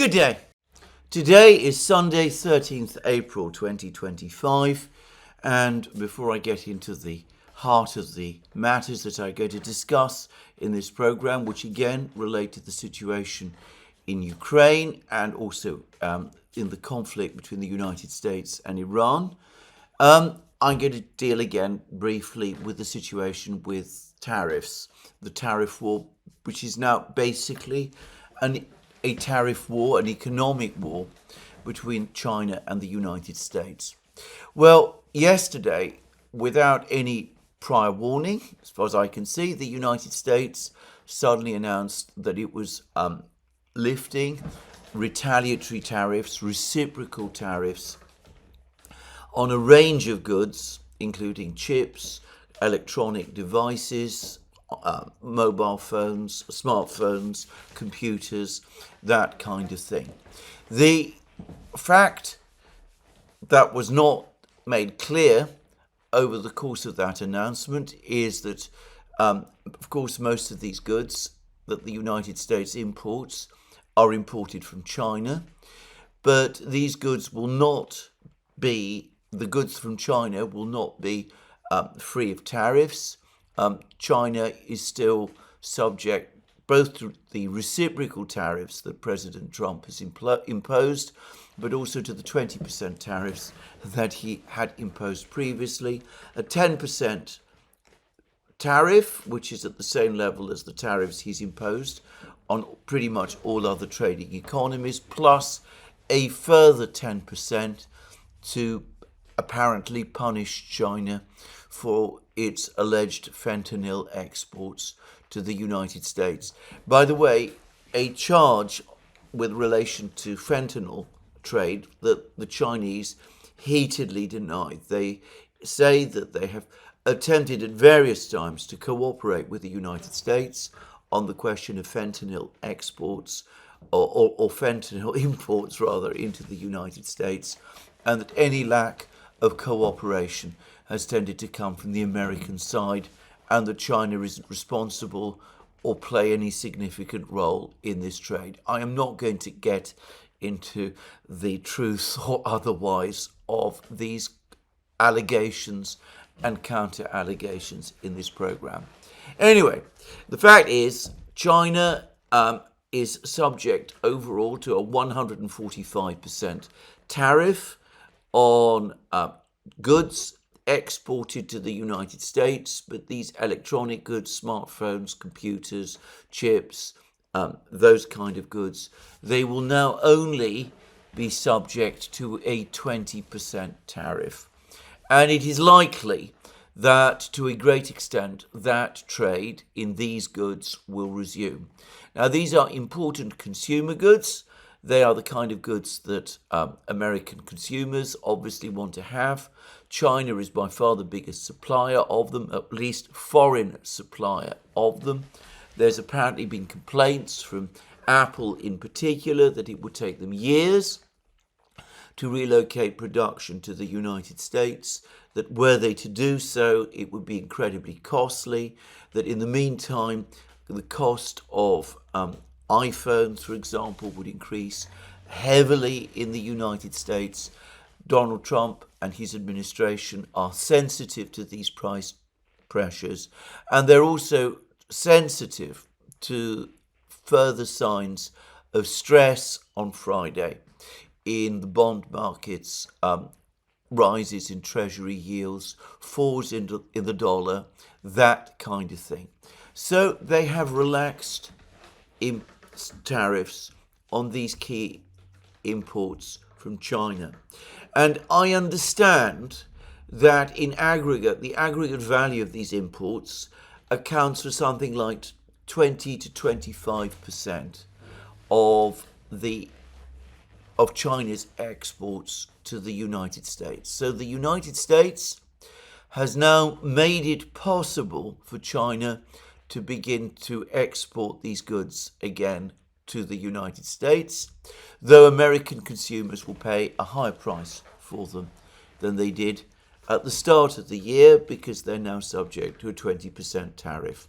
Good day. Today is Sunday, 13th April 2025, and before I get into the heart of the matters that I'm going to discuss in this program, which again relate to the situation in Ukraine and also in the conflict between the United States and Iran, I'm going to deal again briefly with the situation with tariffs, the tariff war, which is now basically a tariff war, an economic war between China and the United States. Well, yesterday, without any prior warning, as far as I can see, the United States suddenly announced that it was lifting retaliatory tariffs, reciprocal tariffs, on a range of goods, including chips, electronic devices, mobile phones, smartphones, computers, that kind of thing. The fact that was not made clear over the course of that announcement is that, of course, most of these goods that the United States imports are imported from China, but these goods will not be, the goods from China will not be free of tariffs. China is still subject both to the reciprocal tariffs that President Trump has imposed, but also to the 20% tariffs that he had imposed previously. A 10% tariff, which is at the same level as the tariffs he's imposed on pretty much all other trading economies, plus a further 10% to apparently punish China for its alleged fentanyl exports to the United States. By the way, a charge with relation to fentanyl trade that the Chinese heatedly denied. They say that they have attempted at various times to cooperate with the United States on the question of fentanyl exports or fentanyl imports rather into the United States, and that any lack of cooperation has tended to come from the American side, and that China isn't responsible or play any significant role in this trade. I am not going to get into the truth or otherwise of these allegations and counter-allegations in this program. Anyway, the fact is China is subject overall to a 145% tariff on goods exported to the United States, but these electronic goods, smartphones, computers, chips, those kind of goods, they will now only be subject to a 20% tariff. And it is likely that, to a great extent, that trade in these goods will resume. Now, these are important consumer goods. They are the kind of goods that American consumers obviously want to have. China is by far the biggest supplier of them, at least foreign supplier of them. There's apparently been complaints from Apple in particular that it would take them years to relocate production to the United States, that were they to do so, it would be incredibly costly, that in the meantime, the cost of iPhones, for example, would increase heavily in the United States. Donald Trump and his administration are sensitive to these price pressures, and they're also sensitive to further signs of stress on Friday in the bond markets, rises in treasury yields, falls in the dollar, that kind of thing. So they have relaxed tariffs on these key imports from China. And I understand that in aggregate, the aggregate value of these imports accounts for something like 20 to 25% of China's exports to the United States. So the United States has now made it possible for China to begin to export these goods again to the United States, though American consumers will pay a higher price for them than they did at the start of the year because they're now subject to a 20% tariff.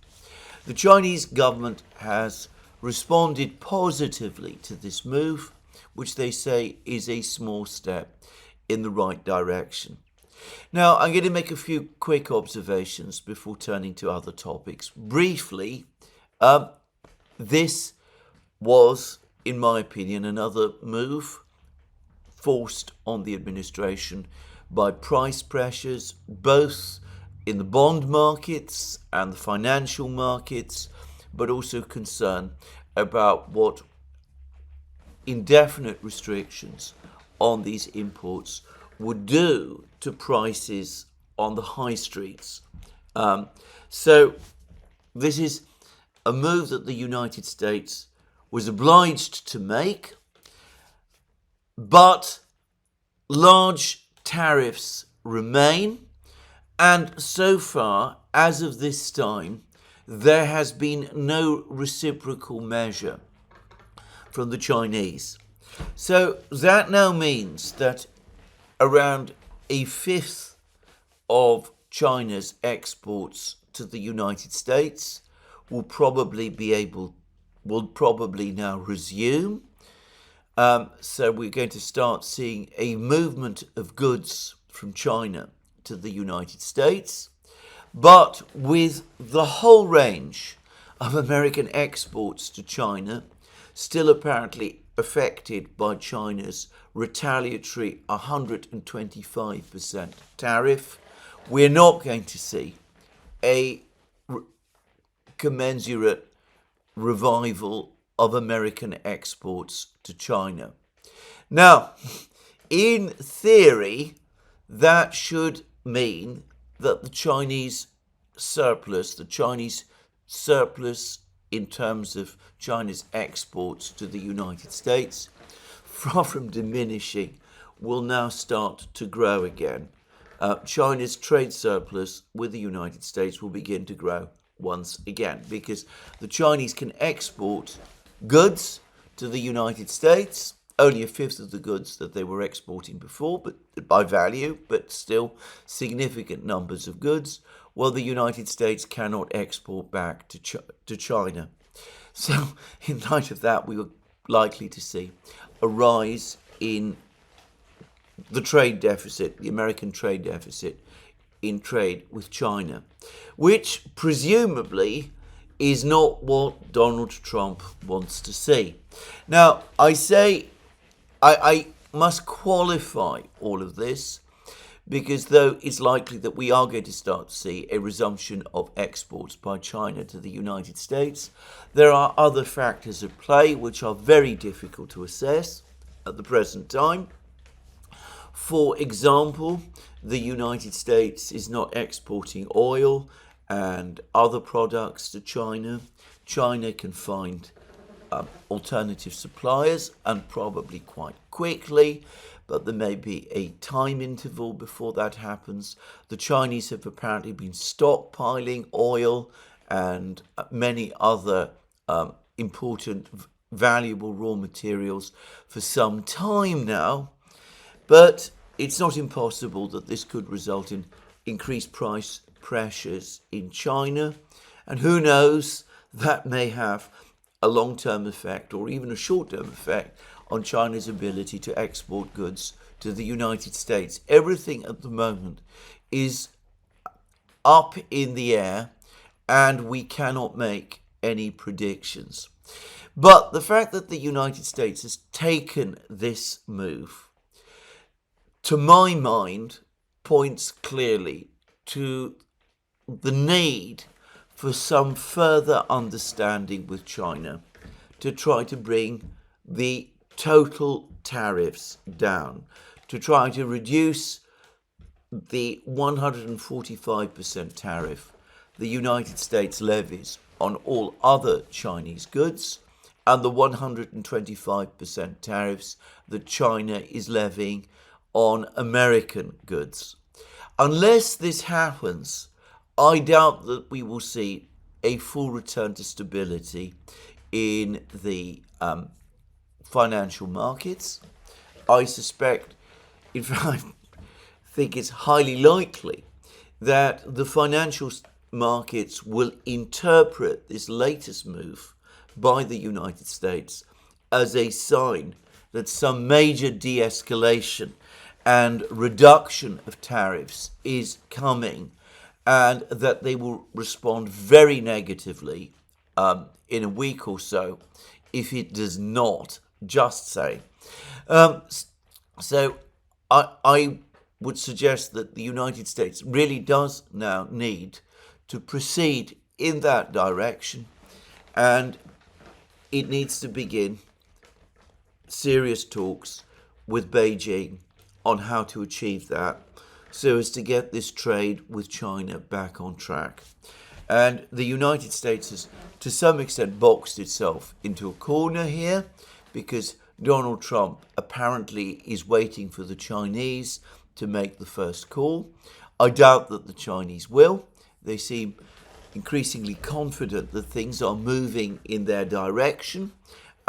The Chinese government has responded positively to this move. which they say is a small step in the right direction. Now, I'm going to make a few quick observations before turning to other topics. Briefly, this was, in my opinion, another move forced on the administration by price pressures, both in the bond markets and the financial markets, but also concern about what indefinite restrictions on these imports would do to prices on the high streets. So this is a move that the United States was obliged to make, but large tariffs remain, and so far, as of this time, there has been no reciprocal measure from the Chinese. So that now means that around a fifth of China's exports to the United States will probably now resume. So we're going to start seeing a movement of goods from China to the United States, but with the whole range of American exports to China still apparently affected by China's retaliatory 125% tariff, we're not going to see a commensurate revival of American exports to China. Now, in theory, that should mean that the Chinese surplus in terms of China's exports to the United States, far from diminishing, will now start to grow again. China's trade surplus with the United States will begin to grow once again because the Chinese can export goods to the United States, only a fifth of the goods that they were exporting before, but by value, but still significant numbers of goods, while the United States cannot export back to China. So in light of that, we were likely to see a rise in the trade deficit, the American trade deficit in trade with China, which presumably is not what Donald Trump wants to see. Now, I must qualify all of this because though it's likely that we are going to start to see a resumption of exports by China to the United States, there are other factors at play which are very difficult to assess at the present time. For example, the United States is not exporting oil and other products to China. China can find alternative suppliers, and probably quite quickly, but there may be a time interval before that happens. The Chinese have apparently been stockpiling oil and many other important, valuable raw materials for some time now, but it's not impossible that this could result in increased price pressures in China, and who knows, that may have a long-term effect or even a short-term effect on China's ability to export goods to the United States. Everything at the moment is up in the air and we cannot make any predictions. But the fact that the United States has taken this move, to my mind, points clearly to the need for some further understanding with China to try to bring the total tariffs down, to try to reduce the 145% tariff the United States levies on all other Chinese goods and the 125% tariffs that China is levying on American goods. Unless this happens, I doubt that we will see a full return to stability in the financial markets. I suspect, in fact, I think it's highly likely that the financial markets will interpret this latest move by the United States as a sign that some major de-escalation and reduction of tariffs is coming, and that they will respond very negatively in a week or so if it does not, just say. So I would suggest that the United States really does now need to proceed in that direction, and it needs to begin serious talks with Beijing on how to achieve that so as to get this trade with China back on track. And the United States has, to some extent, boxed itself into a corner here because Donald Trump apparently is waiting for the Chinese to make the first call. I doubt that the Chinese will. They seem increasingly confident that things are moving in their direction,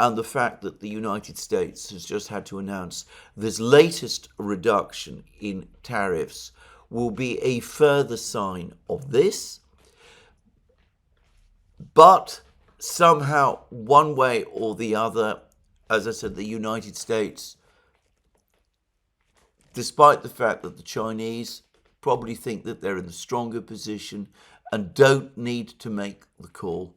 and the fact that the United States has just had to announce this latest reduction in tariffs will be a further sign of this. But somehow, one way or the other, as I said, the United States, despite the fact that the Chinese probably think that they're in the stronger position and don't need to make the call,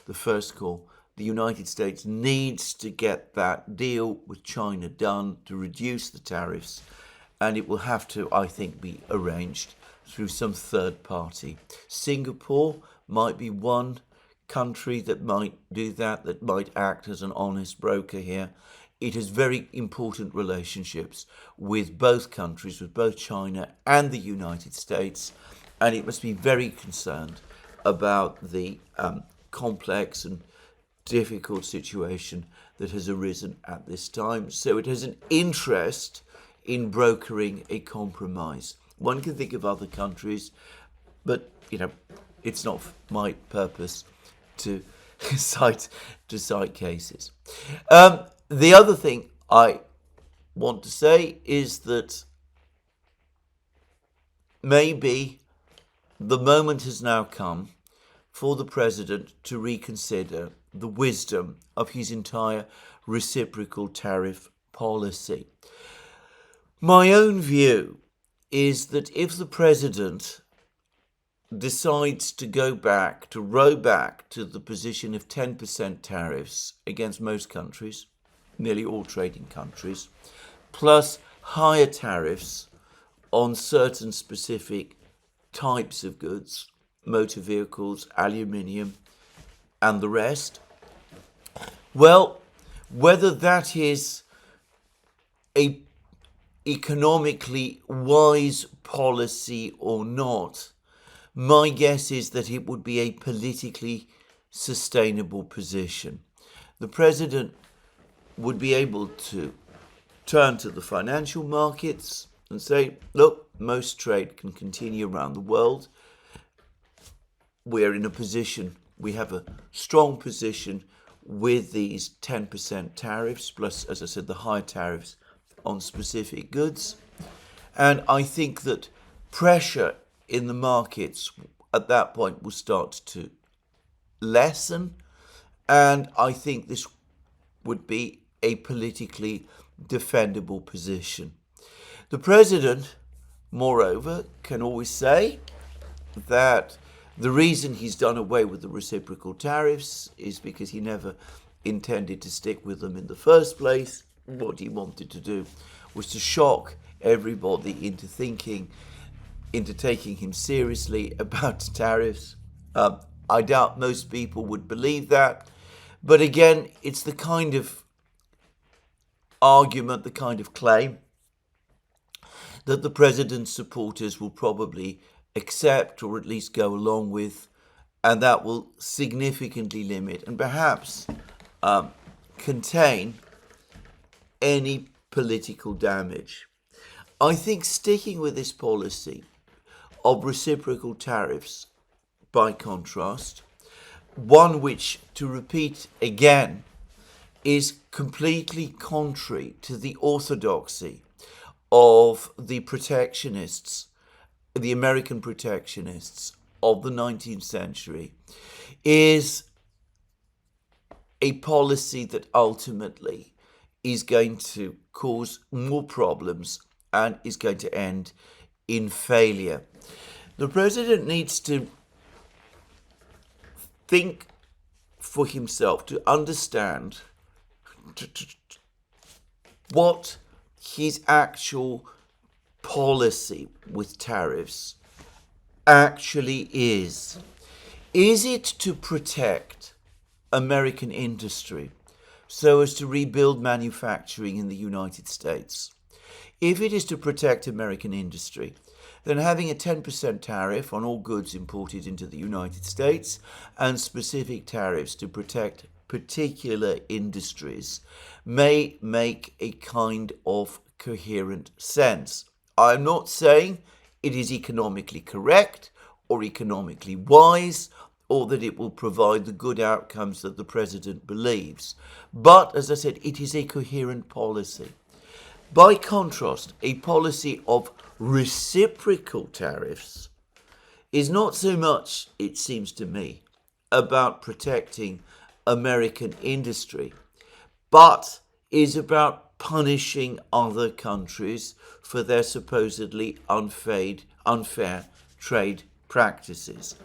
the first call, the United States needs to get that deal with China done to reduce the tariffs, and it will have to, I think, be arranged through some third party. Singapore might be one country that might do that might act as an honest broker here. It has very important relationships with both countries, with both China and the United States, and it must be very concerned about the complex and difficult situation that has arisen at this time. So it has an interest in brokering a compromise. One can think of other countries, but it's not my purpose to cite cases. The other thing I want to say is that maybe the moment has now come for the president to reconsider the wisdom of his entire reciprocal tariff policy. My own view is that if the president decides to row back to the position of 10% tariffs against most countries, nearly all trading countries, plus higher tariffs on certain specific types of goods, motor vehicles, aluminium, and the rest, well, whether that is a economically wise policy or not, my guess is that it would be a politically sustainable position. The president would be able to turn to the financial markets and say, look, most trade can continue around the world. We're in a position, we have a strong position with these 10% tariffs, plus, as I said, the high tariffs on specific goods. And I think that pressure in the markets at that point will start to lessen. And I think this would be a politically defendable position. The president, moreover, can always say that the reason he's done away with the reciprocal tariffs is because he never intended to stick with them in the first place. What he wanted to do was to shock everybody into taking him seriously about tariffs. I doubt most people would believe that. But again, it's the kind of argument, the kind of claim that the president's supporters will probably accept or at least go along with, and that will significantly limit and perhaps contain any political damage. I think sticking with this policy of reciprocal tariffs, by contrast, one which, to repeat again, is completely contrary to the orthodoxy of the protectionists, the American protectionists of the 19th century, is a policy that ultimately is going to cause more problems and is going to end in failure. The president needs to think for himself, to understand what his actual policy with tariffs actually is. Is it to protect American industry so as to rebuild manufacturing in the United States? If it is to protect American industry, then having a 10% tariff on all goods imported into the United States and specific tariffs to protect particular industries may make a kind of coherent sense. I'm not saying it is economically correct or economically wise, or that it will provide the good outcomes that the president believes. But, as I said, it is a coherent policy. By contrast, a policy of reciprocal tariffs is not so much, it seems to me, about protecting American industry, but is about punishing other countries for their supposedly unfair trade practices.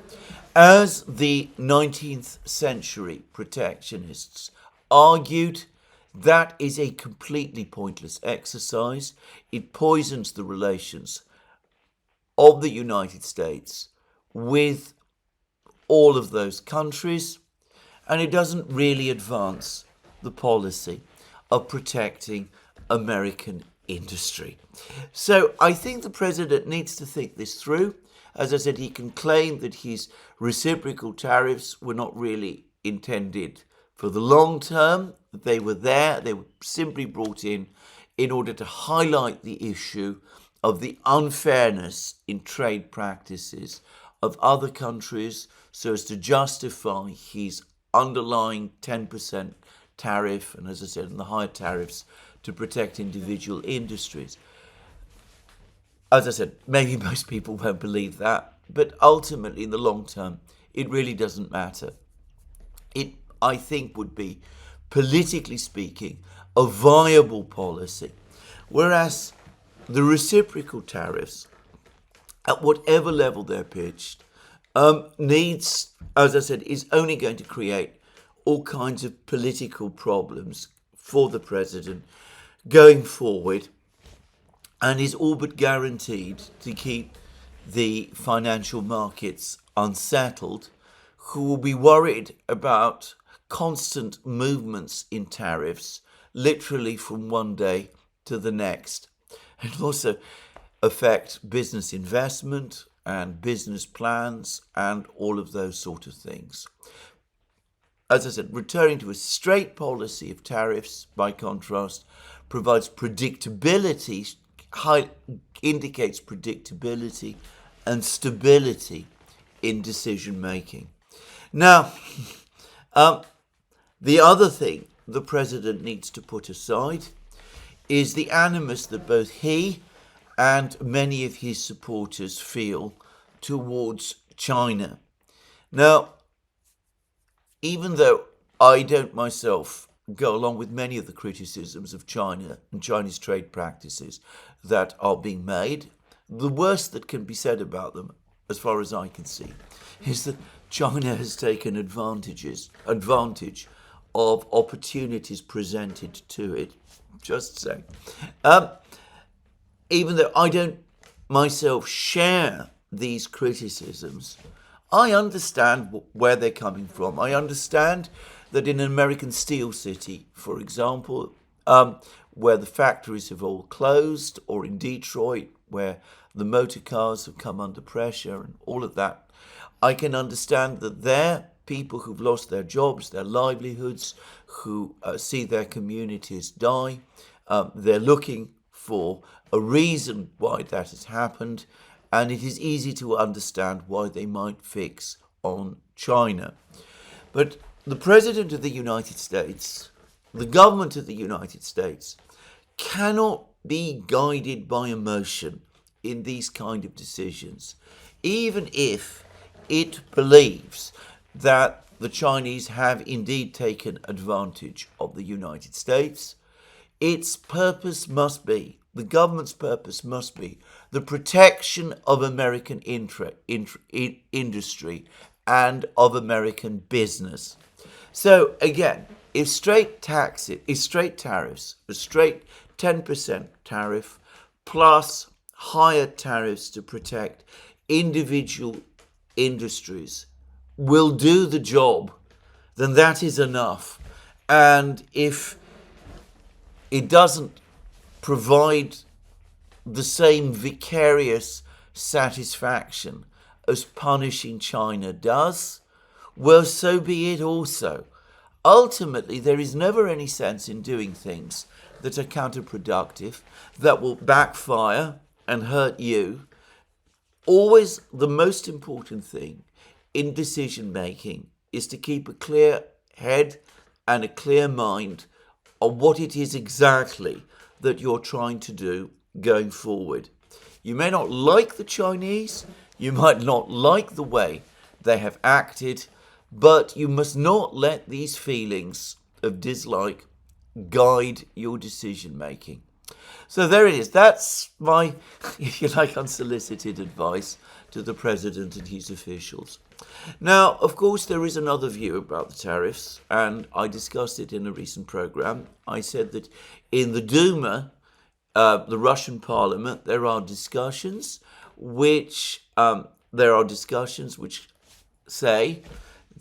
As the 19th century protectionists argued, that is a completely pointless exercise. It poisons the relations of the United States with all of those countries, and it doesn't really advance the policy of protecting American industry. So I think the president needs to think this through. As I said, he can claim that his reciprocal tariffs were not really intended for the long term. They were there. They were simply brought in order to highlight the issue of the unfairness in trade practices of other countries so as to justify his underlying 10% tariff, and as I said, and the higher tariffs to protect individual industries. As I said, maybe most people won't believe that, but ultimately, in the long term, it really doesn't matter. It, I think, would be, politically speaking, a viable policy, whereas the reciprocal tariffs, at whatever level they're pitched, needs, as I said, is only going to create all kinds of political problems for the president going forward, and is all but guaranteed to keep the financial markets unsettled, who will be worried about constant movements in tariffs, literally from one day to the next. It will also affect business investment and business plans and all of those sort of things. As I said, returning to a straight policy of tariffs, by contrast, provides predictability, indicates predictability and stability in decision making. Now, the other thing the president needs to put aside is the animus that both he and many of his supporters feel towards China. Now, even though I don't myself go along with many of the criticisms of China and Chinese trade practices that are being made, the worst that can be said about them, as far as I can see, is that China has taken advantage of opportunities presented to it. Just saying. Even though I don't myself share these criticisms, I understand where they're coming from. I understand that in an American steel city, for example, where the factories have all closed, or in Detroit, where the motor cars have come under pressure and all of that, I can understand that there, people who've lost their jobs, their livelihoods, who see their communities die, they're looking for a reason why that has happened, and it is easy to understand why they might fix on China. But the President of the United States, the government of the United States, cannot be guided by emotion in these kind of decisions, even if it believes that the Chinese have indeed taken advantage of the United States. its purpose must be, the government's purpose must be, the protection of American industry and of American business. So again, if straight tariffs, a straight 10% tariff plus higher tariffs to protect individual industries will do the job, then that is enough. And if it doesn't provide the same vicarious satisfaction as punishing China does, well, so be it also. Ultimately, there is never any sense in doing things that are counterproductive, that will backfire and hurt you. Always the most important thing in decision making is to keep a clear head and a clear mind on what it is exactly that you're trying to do going forward. You may not like the Chinese, you might not like the way they have acted, but you must not let these feelings of dislike guide your decision making. So there it is. That's my, if you like, unsolicited advice to the president and his officials. Now, of course, there is another view about the tariffs, and I discussed it in a recent program. I said that in the Duma, the Russian parliament, there are discussions which say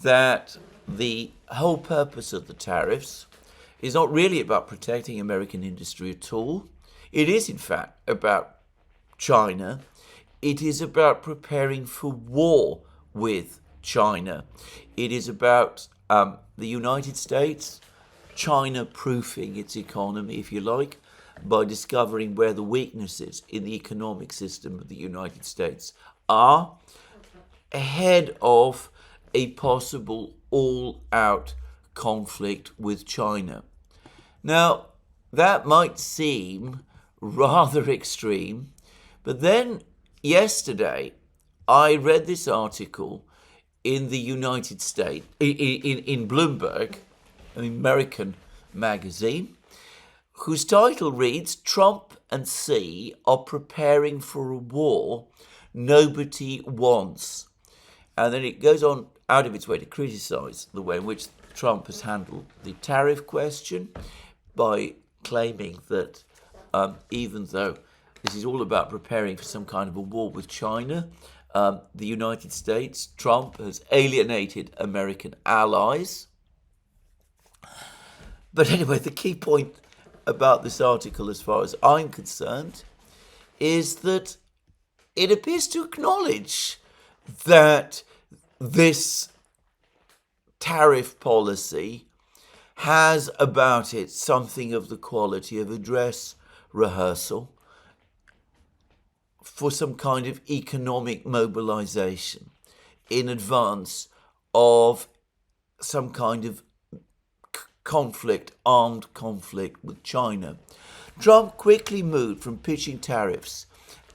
that the whole purpose of the tariffs is not really about protecting American industry at all. It is, in fact, about China. It is about preparing for war with China. It is about the United States, China proofing its economy, if you like, by discovering where the weaknesses in the economic system of the United States are, ahead of a possible all-out conflict with China. Now, that might seem rather extreme, but then yesterday I read this article in the United States, in Bloomberg, an American magazine, whose title reads, "Trump and Xi are preparing for a war nobody wants." And then it goes on out of its way to criticize the way in which Trump has handled the tariff question by claiming that even though this is all about preparing for some kind of a war with China, the United States, Trump has alienated American allies. But anyway, the key point about this article, as far as I'm concerned, is that it appears to acknowledge that this tariff policy has about it something of the quality of a dress rehearsal for some kind of economic mobilization in advance of some kind of armed conflict with China. Trump quickly moved from pitching tariffs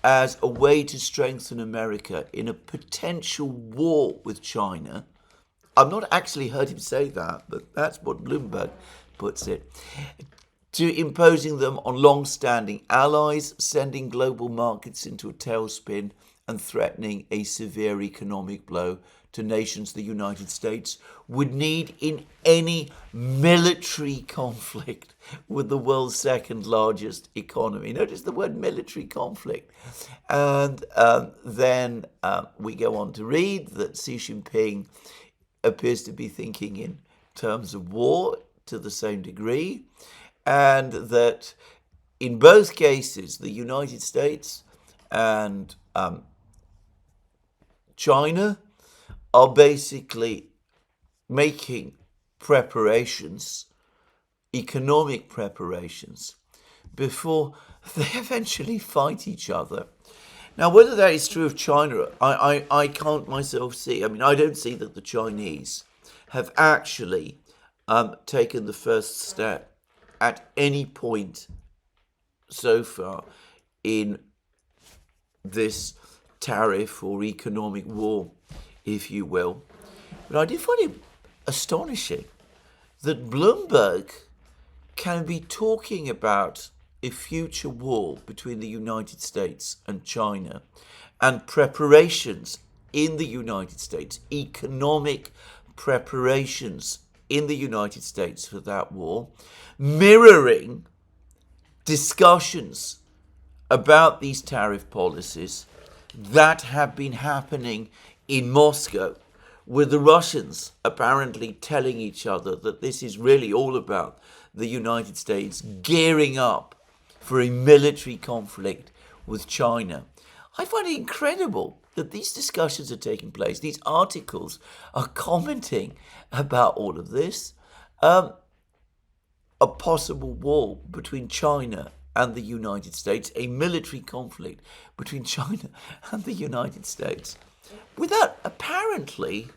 as a way to strengthen America in a potential war with China. I've not actually heard him say that, but that's what Bloomberg puts it, to imposing them on long-standing allies, sending global markets into a tailspin, and threatening a severe economic blow to nations the United States would need in any military conflict with the world's second largest economy. Notice the word military conflict. And then we go on to read that Xi Jinping appears to be thinking in terms of war to the same degree, and that in both cases, the United States and China are basically making preparations, economic preparations, before they eventually fight each other. Now, whether that is true of China, I can't myself see. I mean, I don't see that the Chinese have actually taken the first step at any point so far in this tariff or economic war, if you will. But I did find it astonishing that Bloomberg can be talking about a future war between the United States and China and preparations in the United States, economic preparations in the United States for that war, mirroring discussions about these tariff policies that have been happening in Moscow, with the Russians apparently telling each other that this is really all about the United States gearing up for a military conflict with China. I find it incredible that these discussions are taking place. These articles are commenting about all of this. A possible war between China and the United States, a military conflict between China and the United States, without apparently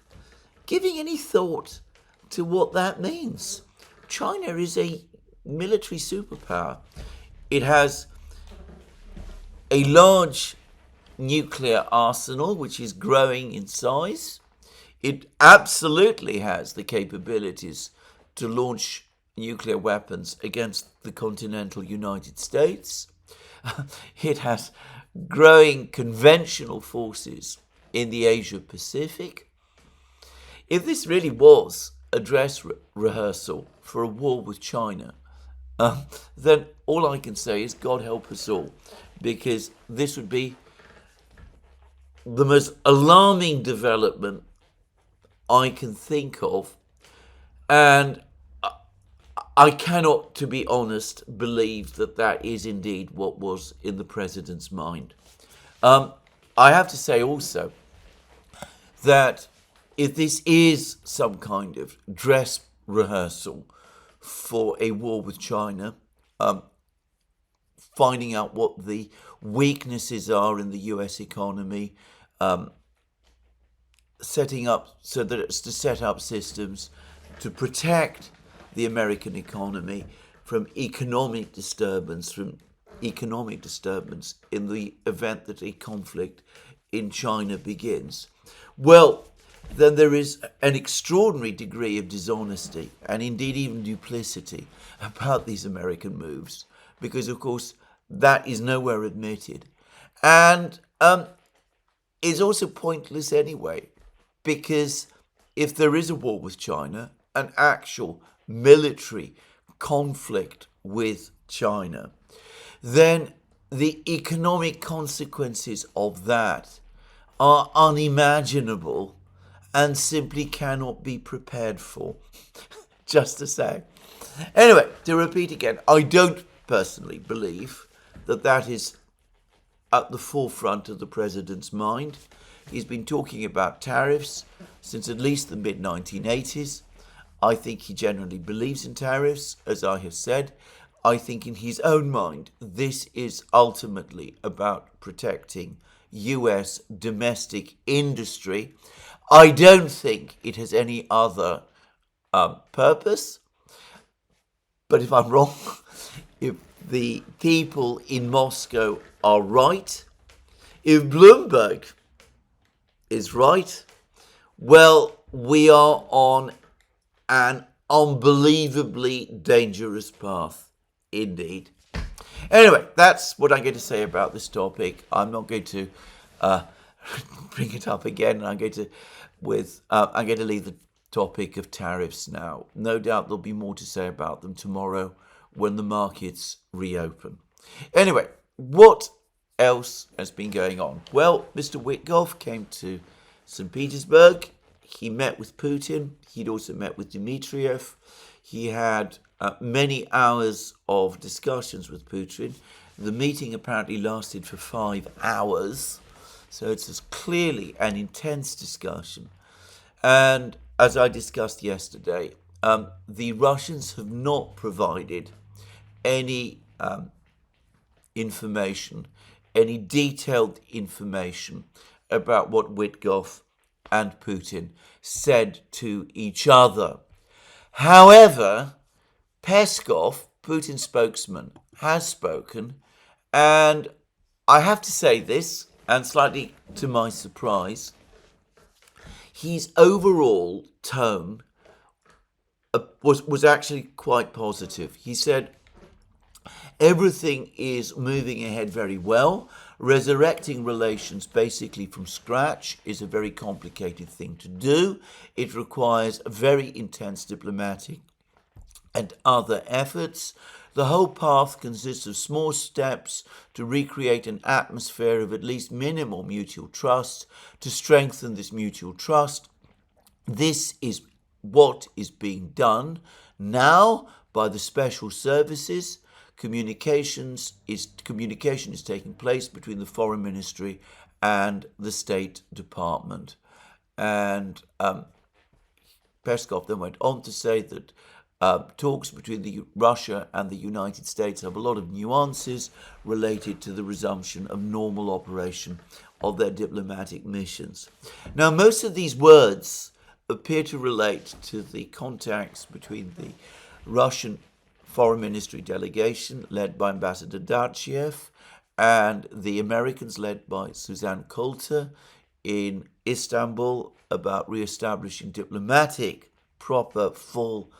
giving any thought to what that means. China is a military superpower. It has a large nuclear arsenal, which is growing in size. It absolutely has the capabilities to launch nuclear weapons against the continental United States. It has growing conventional forces in the Asia Pacific. If this really was a dress rehearsal for a war with China, then all I can say is God help us all, because this would be the most alarming development I can think of, and I cannot, to be honest, believe that that is indeed what was in the president's mind. I have to say also that if this is some kind of dress rehearsal for a war with China, finding out what the weaknesses are in the US economy, setting up so that it's to set up systems to protect the American economy from economic disturbance in the event that a conflict in China begins, well, then there is an extraordinary degree of dishonesty and indeed even duplicity about these American moves, because of course that is nowhere admitted, and is also pointless anyway, because if there is a war with China, an actual military conflict with China, then the economic consequences of that are unimaginable and simply cannot be prepared for. Just to say. Anyway, to repeat again, I don't personally believe that that is at the forefront of the president's mind. He's been talking about tariffs since at least the mid-1980s. I think he generally believes in tariffs, as I have said. I think in his own mind, this is ultimately about protecting US domestic industry. I don't think it has any other purpose. But if I'm wrong, if the people in Moscow are right, if Bloomberg is right, well, we are on an unbelievably dangerous path indeed. Anyway, that's what I'm going to say about this topic. I'm not going to bring it up again. I'm going to leave the topic of tariffs now. No doubt there'll be more to say about them tomorrow when the markets reopen. Anyway, what else has been going on? Well, Mr. Witkoff came to St. Petersburg. He met with Putin. He'd also met with Dmitriev. He had many hours of discussions with Putin. The meeting apparently lasted for 5 hours. So it's clearly an intense discussion. And as I discussed yesterday, the Russians have not provided any information, any detailed information about what Witkoff and Putin said to each other. However, Peskov, Putin's spokesman, has spoken, and I have to say this, and slightly to my surprise, his overall tone was actually quite positive. He said everything is moving ahead very well. Resurrecting relations basically from scratch is a very complicated thing to do. It requires very intense diplomatic and other efforts. The whole path consists of small steps to recreate an atmosphere of at least minimal mutual trust, to strengthen this mutual trust. This is what is being done now by the special services. Communication is taking place between the Foreign Ministry and the State Department. And Peskov then went on to say that talks between Russia and the United States have a lot of nuances related to the resumption of normal operation of their diplomatic missions. Now, most of these words appear to relate to the contacts between the Russian Foreign Ministry delegation led by Ambassador Darchiev and the Americans led by Suzanne Coulter in Istanbul about re-establishing diplomatic, proper, full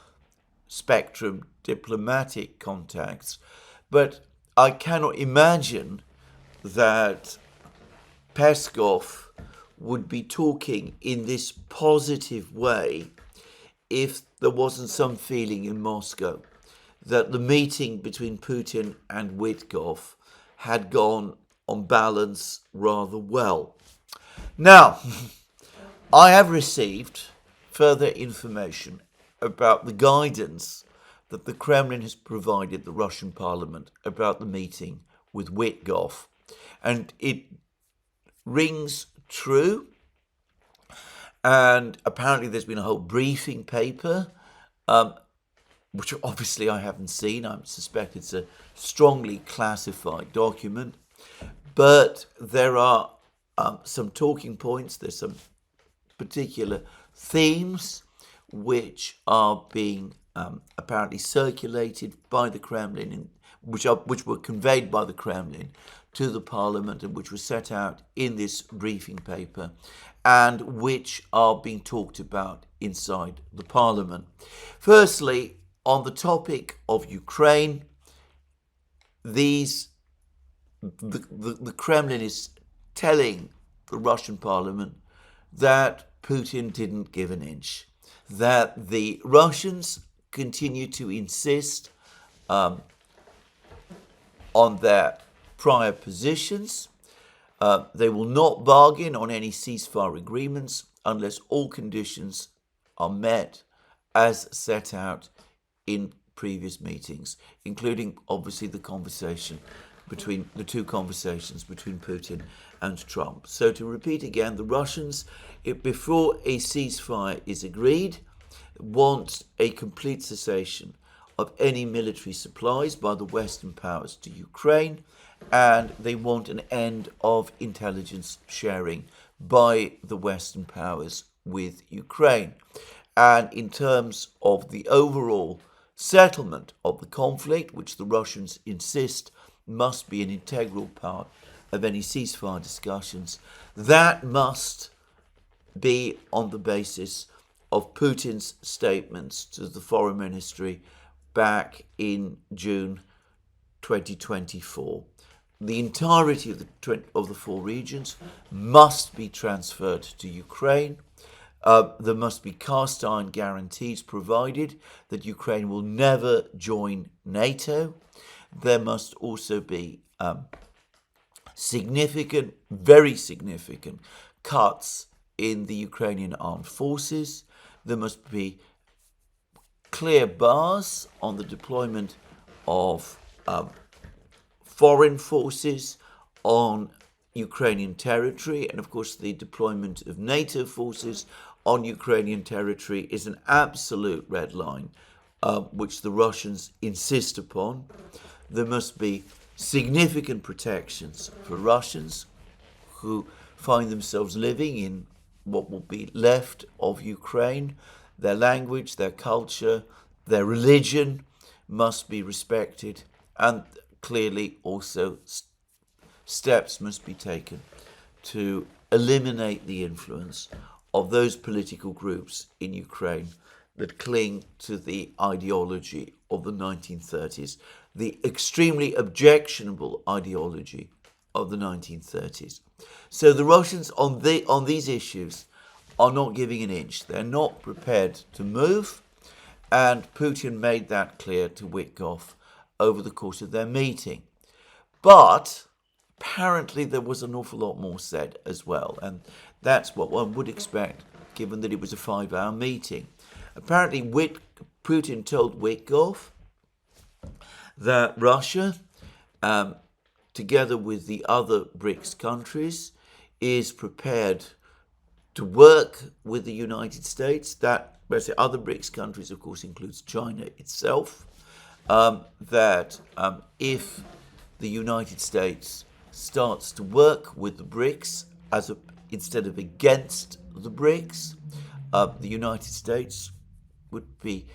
spectrum diplomatic contacts. But I cannot imagine that Peskov would be talking in this positive way if there wasn't some feeling in Moscow that the meeting between Putin and Witkoff had gone, on balance, rather well. Now, I have received further information about the guidance that the Kremlin has provided the Russian parliament about the meeting with Witkoff, and it rings true. And apparently there's been a whole briefing paper, which obviously I haven't seen. I suspect it's a strongly classified document. But there are some talking points. There's some particular themes which are being apparently circulated by the Kremlin, which were conveyed by the Kremlin to the parliament and which were set out in this briefing paper and which are being talked about inside the parliament. Firstly, on the topic of Ukraine, the Kremlin is telling the Russian parliament that Putin didn't give an inch, that the Russians continue to insist on their prior positions. They will not bargain on any ceasefire agreements unless all conditions are met as set out in previous meetings, including obviously the two conversations between Putin and Trump. So to repeat again, the Russians, before a ceasefire is agreed, want a complete cessation of any military supplies by the Western powers to Ukraine, and they want an end of intelligence sharing by the Western powers with Ukraine. And in terms of the overall settlement of the conflict, which the Russians insist must be an integral part of any ceasefire discussions, that must be on the basis of Putin's statements to the Foreign Ministry back in June 2024. The entirety of the four regions must be transferred to Ukraine. There must be cast iron guarantees provided that Ukraine will never join NATO. There must also be significant, very significant cuts in the Ukrainian armed forces. There must be clear bars on the deployment of foreign forces on Ukrainian territory, and of course the deployment of NATO forces on Ukrainian territory is an absolute red line, which the Russians insist upon. There must be significant protections for Russians who find themselves living in what will be left of Ukraine. Their language, their culture, their religion must be respected, and clearly also steps must be taken to eliminate the influence of those political groups in Ukraine that cling to the ideology of the 1930s, the extremely objectionable ideology of the 1930s. So the Russians on these issues are not giving an inch. They're not prepared to move, and Putin made that clear to Witkoff over the course of their meeting. But apparently there was an awful lot more said as well, and that's what one would expect given that it was a 5-hour meeting. Apparently Putin told Witkoff that Russia, together with the other BRICS countries, is prepared to work with the United States. That, the other BRICS countries, of course, includes China itself. That if the United States starts to work with the BRICS instead of against the BRICS, the United States would be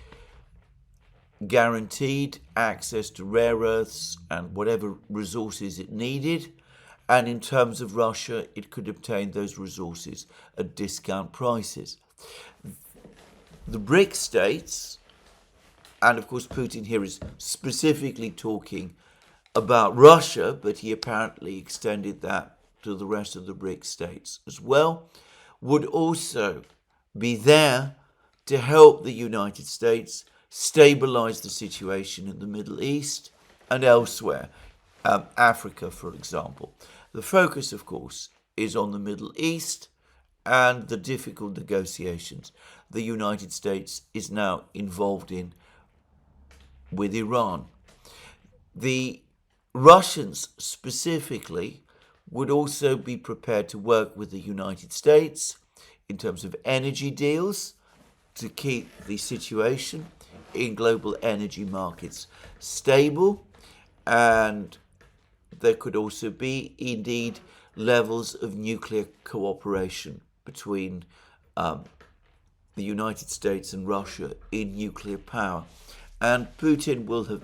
guaranteed access to rare earths and whatever resources it needed. And in terms of Russia, it could obtain those resources at discount prices. The BRICS states, and of course Putin here is specifically talking about Russia, but he apparently extended that to the rest of the BRICS states as well, would also be there to help the United States stabilize the situation in the Middle East and elsewhere, Africa, for example. The focus, of course, is on the Middle East and the difficult negotiations the United States is now involved in with Iran. The Russians specifically would also be prepared to work with the United States in terms of energy deals to keep the situation in global energy markets stable, and there could also be indeed levels of nuclear cooperation between the United States and Russia in nuclear power. And Putin will have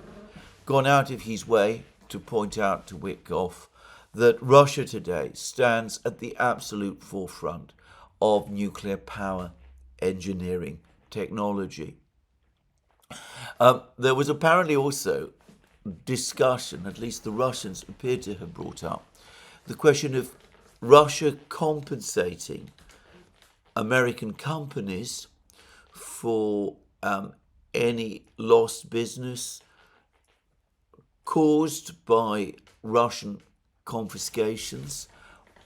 gone out of his way to point out to Witkoff that Russia today stands at the absolute forefront of nuclear power engineering technology. There was apparently also discussion, at least the Russians appear to have brought up, the question of Russia compensating American companies for any lost business caused by Russian confiscations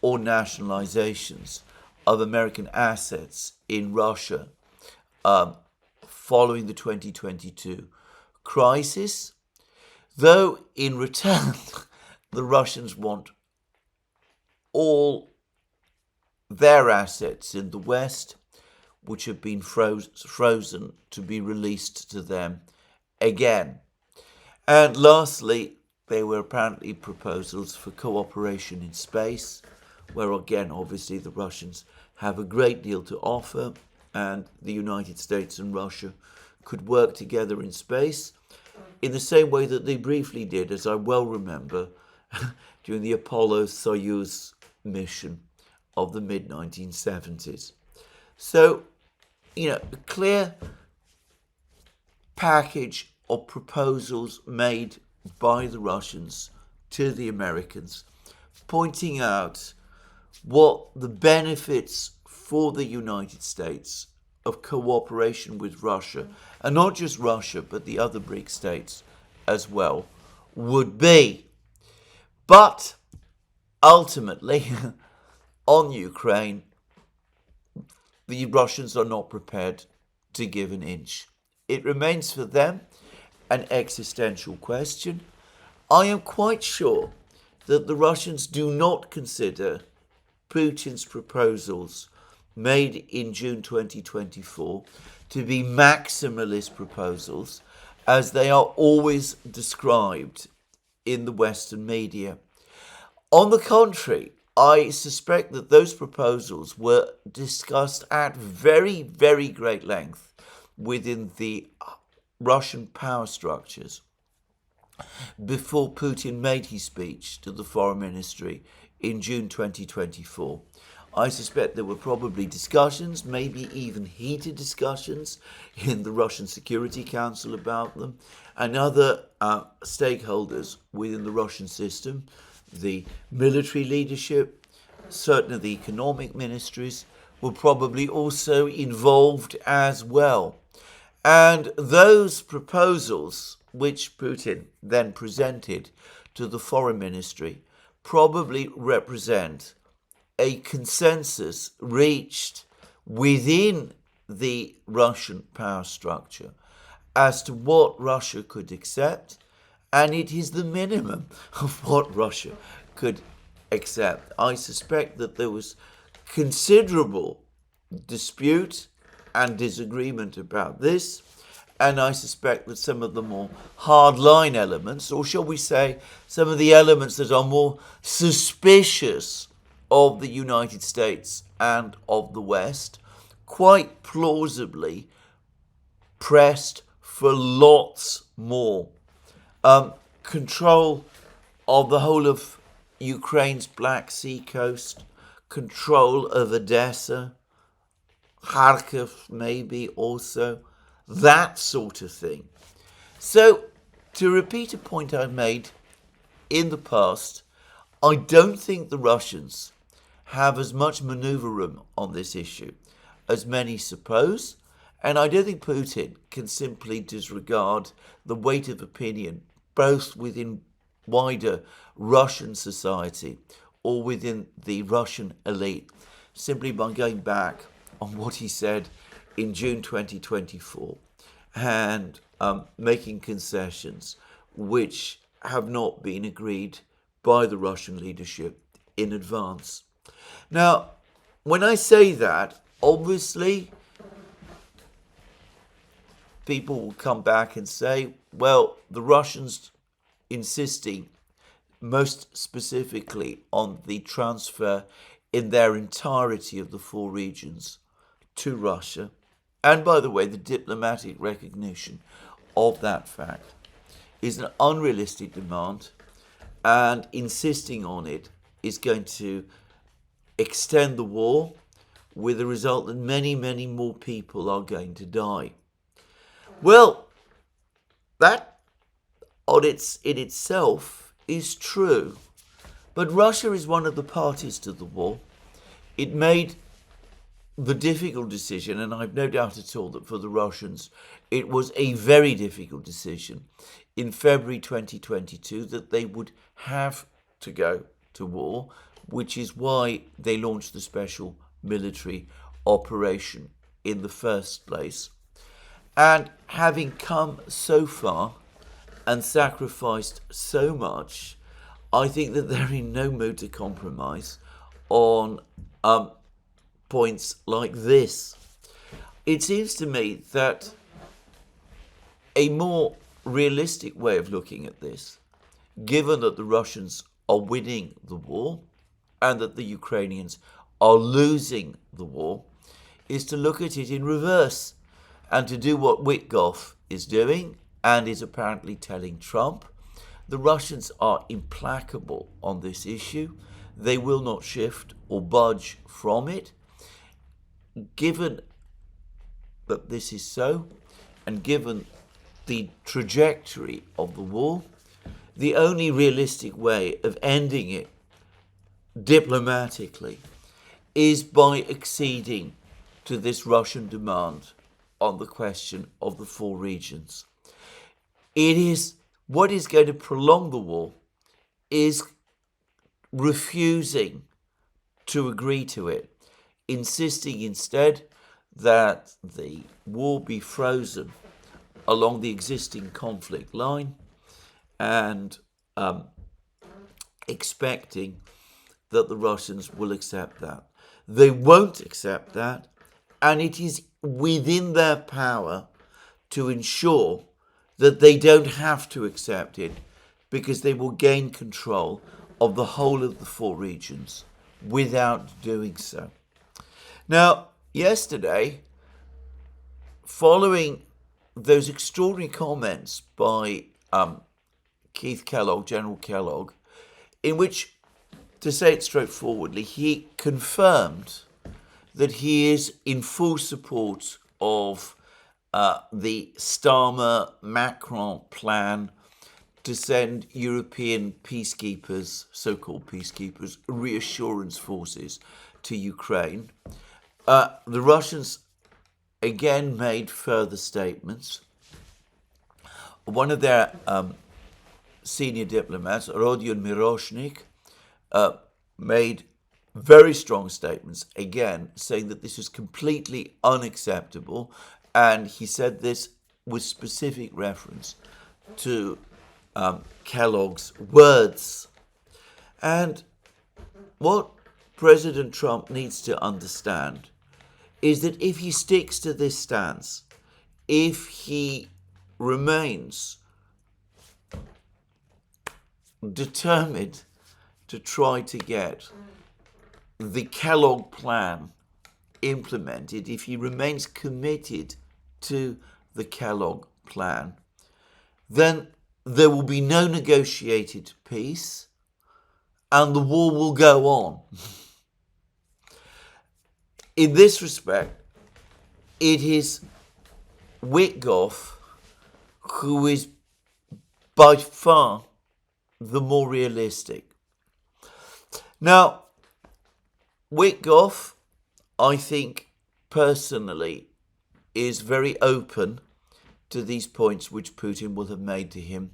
or nationalizations of American assets in Russia following the 2022 crisis, though in return the Russians want all their assets in the West, which have been frozen, to be released to them again. And lastly, there were apparently proposals for cooperation in space, where again, obviously, the Russians have a great deal to offer, and the United States and Russia could work together in space in the same way that they briefly did, as I well remember, during the Apollo-Soyuz mission of the mid-1970s. So, a clear package of proposals made by the Russians to the Americans, pointing out what the benefits for the United States of cooperation with Russia, and not just Russia, but the other BRICS states as well, would be. But ultimately, on Ukraine, the Russians are not prepared to give an inch. It remains for them an existential question. I am quite sure that the Russians do not consider Putin's proposals made in June 2024 to be maximalist proposals, as they are always described in the Western media. On the contrary, I suspect that those proposals were discussed at very, very great length within the Russian power structures before Putin made his speech to the foreign ministry in June 2024. I suspect there were probably discussions, maybe even heated discussions, in the Russian Security Council about them, and other stakeholders within the Russian system, the military leadership, certain of the economic ministries, were probably also involved as well. And those proposals, which Putin then presented to the foreign ministry, probably represent a consensus reached within the Russian power structure as to what Russia could accept, and it is the minimum of what Russia could accept. I suspect that there was considerable dispute and disagreement about this, and I suspect that some of the more hardline elements, or shall we say some of the elements that are more suspicious of the United States and of the West, quite plausibly pressed for lots more. Control of the whole of Ukraine's Black Sea coast, control of Odessa, Kharkiv maybe also, that sort of thing. So, to repeat a point I've made in the past, I don't think the Russians have as much maneuver room on this issue as many suppose, and I don't think Putin can simply disregard the weight of opinion both within wider Russian society or within the Russian elite simply by going back on what he said in June 2024 and making concessions which have not been agreed by the Russian leadership in advance. Now, when I say that, obviously people will come back and say, well, the Russians insisting most specifically on the transfer in their entirety of the 4 regions to Russia, and by the way, the diplomatic recognition of that fact is an unrealistic demand, and insisting on it is going to extend the war with the result that many, many more people are going to die. Well, that in itself is true, but Russia is one of the parties to the war. It made the difficult decision, and I've no doubt at all that for the Russians it was a very difficult decision in February 2022 that they would have to go to war, which is why they launched the special military operation in the first place. And having come so far and sacrificed so much, I think that they're in no mood to compromise on points like this. It seems to me that a more realistic way of looking at this, given that the Russians are winning the war and that the Ukrainians are losing the war, is to look at it in reverse and to do what Witkoff is doing and is apparently telling Trump. The Russians are implacable on this issue. They will not shift or budge from it. Given that this is so, and given the trajectory of the war, the only realistic way of ending it diplomatically is by acceding to this Russian demand on the question of the 4 regions. It is what is going to prolong the war is refusing to agree to it, insisting instead that the war be frozen along the existing conflict line and expecting that the Russians will accept that. They won't accept that, and it is within their power to ensure that they don't have to accept it, because they will gain control of the whole of the 4 regions without doing so. Now, yesterday, following those extraordinary comments by Keith Kellogg, General Kellogg, in which to say it straightforwardly, he confirmed that he is in full support of the Starmer-Macron plan to send European peacekeepers, so-called peacekeepers, reassurance forces to Ukraine. The Russians again made further statements. One of their senior diplomats, Rodion Miroshnik, made very strong statements, again, saying that this is completely unacceptable. And he said this with specific reference to Kellogg's words. And what President Trump needs to understand is that if he sticks to this stance, if he remains determined to try to get the Kellogg plan implemented, if he remains committed to the Kellogg plan, then there will be no negotiated peace and the war will go on. In this respect, it is Witkoff who is by far the more realistic. Now, Witkoff, I think personally, is very open to these points which Putin will have made to him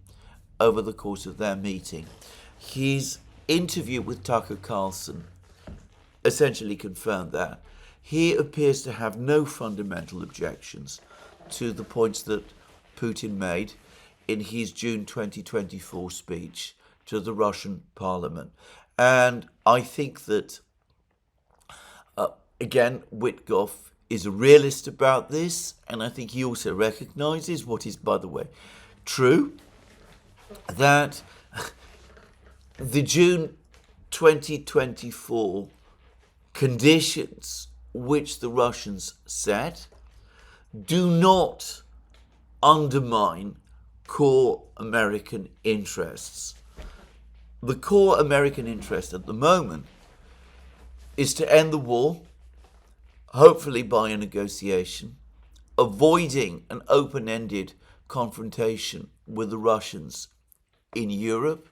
over the course of their meeting. His interview with Tucker Carlson essentially confirmed that. He appears to have no fundamental objections to the points that Putin made in his June 2024 speech to the Russian parliament. And I think that, again, Witkoff is a realist about this, and I think he also recognizes what is, by the way, true, that the June 2024 conditions which the Russians set do not undermine core American interests. The core American interest at the moment is to end the war, hopefully by a negotiation, avoiding an open-ended confrontation with the Russians in Europe,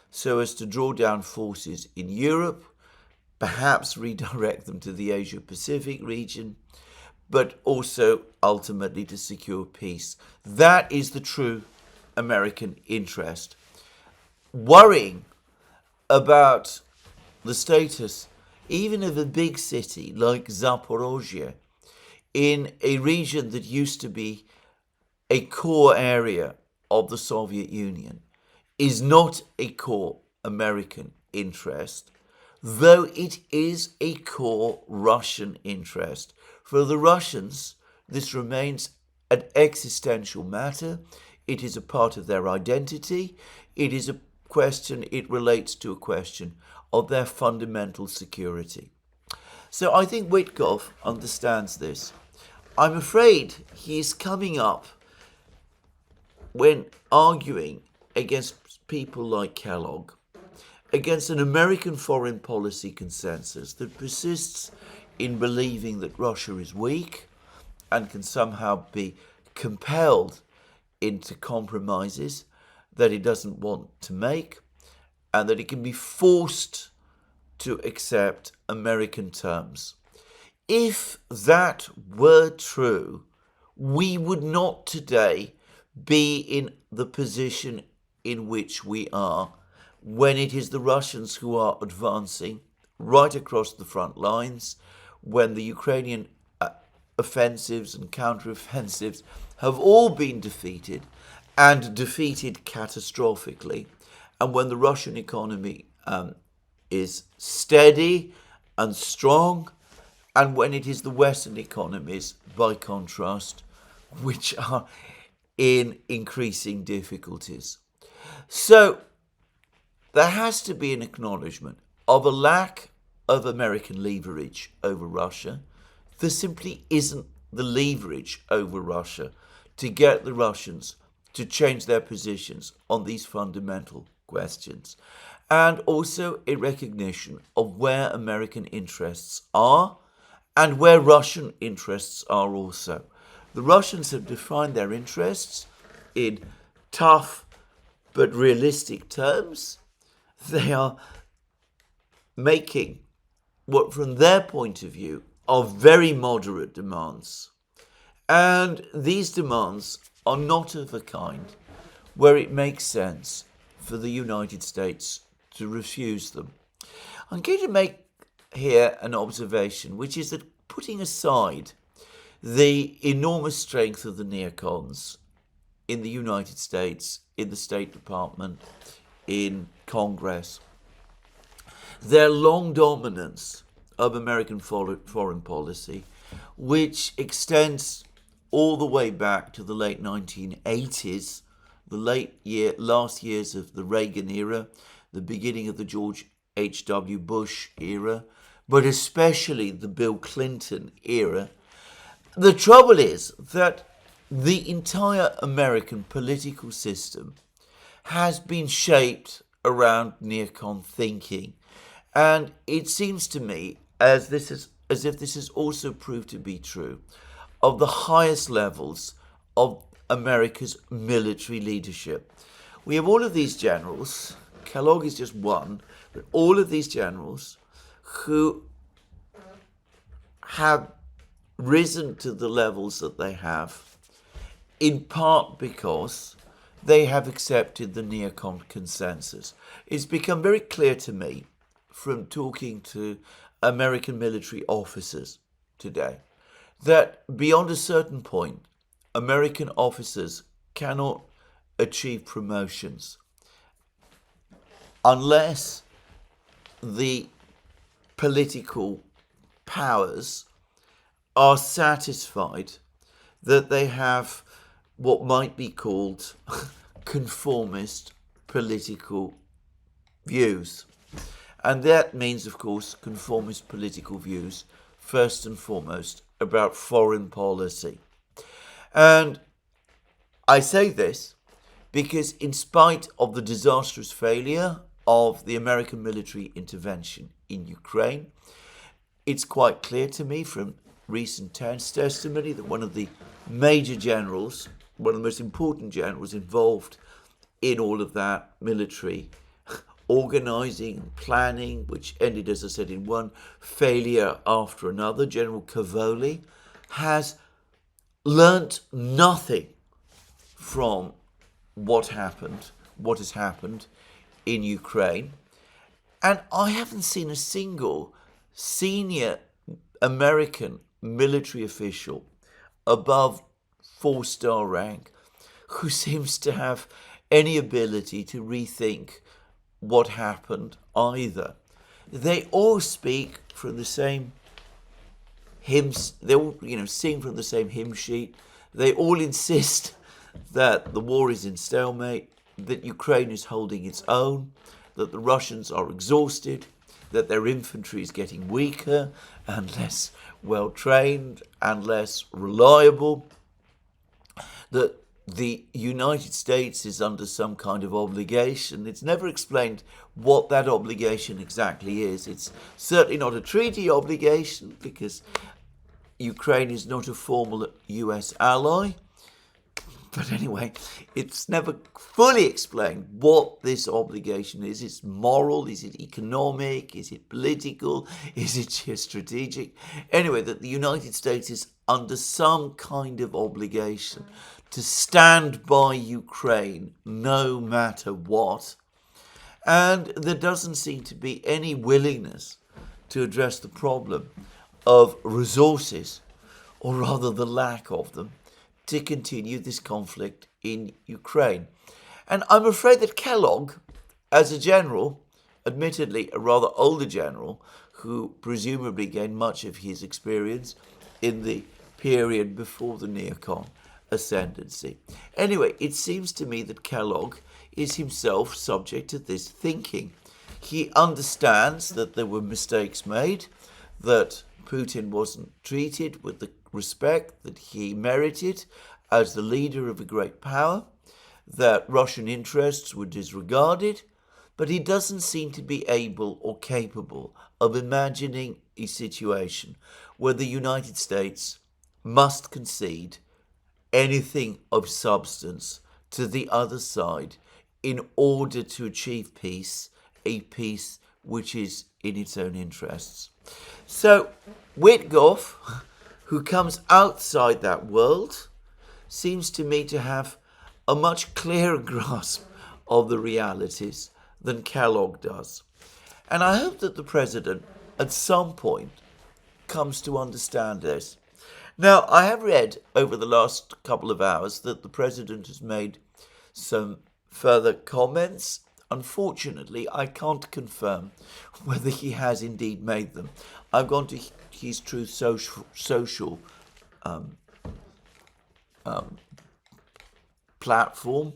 so as to draw down forces in Europe, perhaps redirect them to the Asia-Pacific region, but also ultimately to secure peace. That is the true American interest. Worrying about the status even of a big city like Zaporozhye in a region that used to be a core area of the Soviet Union is not a core American interest, though it is a core Russian interest. For the Russians, this remains an existential matter. It is a part of their identity. It is a question, it relates to a question of their fundamental security. So I think Witkoff understands this. I'm afraid he is coming up, when arguing against people like Kellogg, against an American foreign policy consensus that persists in believing that Russia is weak and can somehow be compelled into compromises that it doesn't want to make, and that it can be forced to accept American terms. If that were true, we would not today be in the position in which we are, when it is the Russians who are advancing right across the front lines, when the Ukrainian offensives and counteroffensives have all been defeated, and defeated catastrophically, and when the Russian economy is steady and strong, and when it is the Western economies, by contrast, which are in increasing difficulties. So there has to be an acknowledgement of a lack of American leverage over Russia. There simply isn't the leverage over Russia to get the Russians to change their positions on these fundamental questions. and also a recognition of where American interests are and where Russian interests are also. The Russians have defined their interests in tough but realistic terms. They are making what, from their point of view, are very moderate demands. And these demands are not of a kind where it makes sense for the United States to refuse them. I'm going to make here an observation, which is that putting aside the enormous strength of the neocons in the United States, in the State Department, in Congress, their long dominance of American foreign policy, which extends all the way back to the late 1980s, the last years of the Reagan era, the beginning of the George H.W. Bush era, but especially the Bill Clinton era. The trouble is that the entire American political system has been shaped around neocon thinking. And it seems to me as if this has also proved to be true of the highest levels of America's military leadership. We have all of these generals, Kellogg is just one, but all of these generals who have risen to the levels that they have, in part because they have accepted the neocon consensus. It's become very clear to me from talking to American military officers today that beyond a certain point, American officers cannot achieve promotions unless the political powers are satisfied that they have what might be called conformist political views. And that means, of course, conformist political views, first and foremost, about foreign policy. And I say this because in spite of the disastrous failure of the American military intervention in Ukraine, it's quite clear to me from recent testimony that one of the major generals, one of the most important generals involved in all of that military organizing, planning, which ended, as I said, in one failure after another, General Cavoli, has learnt nothing from what has happened in Ukraine. And I haven't seen a single senior American military official above 4-star rank who seems to have any ability to rethink what happened either. They all speak from the same hymns, they all sing from the same hymn sheet. They all insist that the war is in stalemate, that Ukraine is holding its own, that the Russians are exhausted, that their infantry is getting weaker and less well trained and less reliable, that the United States is under some kind of obligation. It's never explained what that obligation exactly is. It's certainly not a treaty obligation because Ukraine is not a formal US ally. But anyway, it's never fully explained what this obligation is. Is it moral? Is it economic? Is it political? Is it geostrategic? Anyway, that the United States is under some kind of obligation to stand by Ukraine no matter what. And there doesn't seem to be any willingness to address the problem of resources, or rather the lack of them, to continue this conflict in Ukraine. And I'm afraid that Kellogg, as a general, admittedly a rather older general, who presumably gained much of his experience in the period before the neocon ascendancy. Anyway, it seems to me that Kellogg is himself subject to this thinking. He understands that there were mistakes made, that Putin wasn't treated with the respect that he merited as the leader of a great power, that Russian interests were disregarded, but he doesn't seem to be able or capable of imagining a situation where the United States must concede anything of substance to the other side in order to achieve peace, a peace which is in its own interests. So Witkoff, who comes outside that world, seems to me to have a much clearer grasp of the realities than Kellogg does. And I hope that the president at some point comes to understand this. Now, I have read over the last couple of hours that the president has made some further comments. Unfortunately, I can't confirm whether he has indeed made them. I've gone to his Truth Social platform,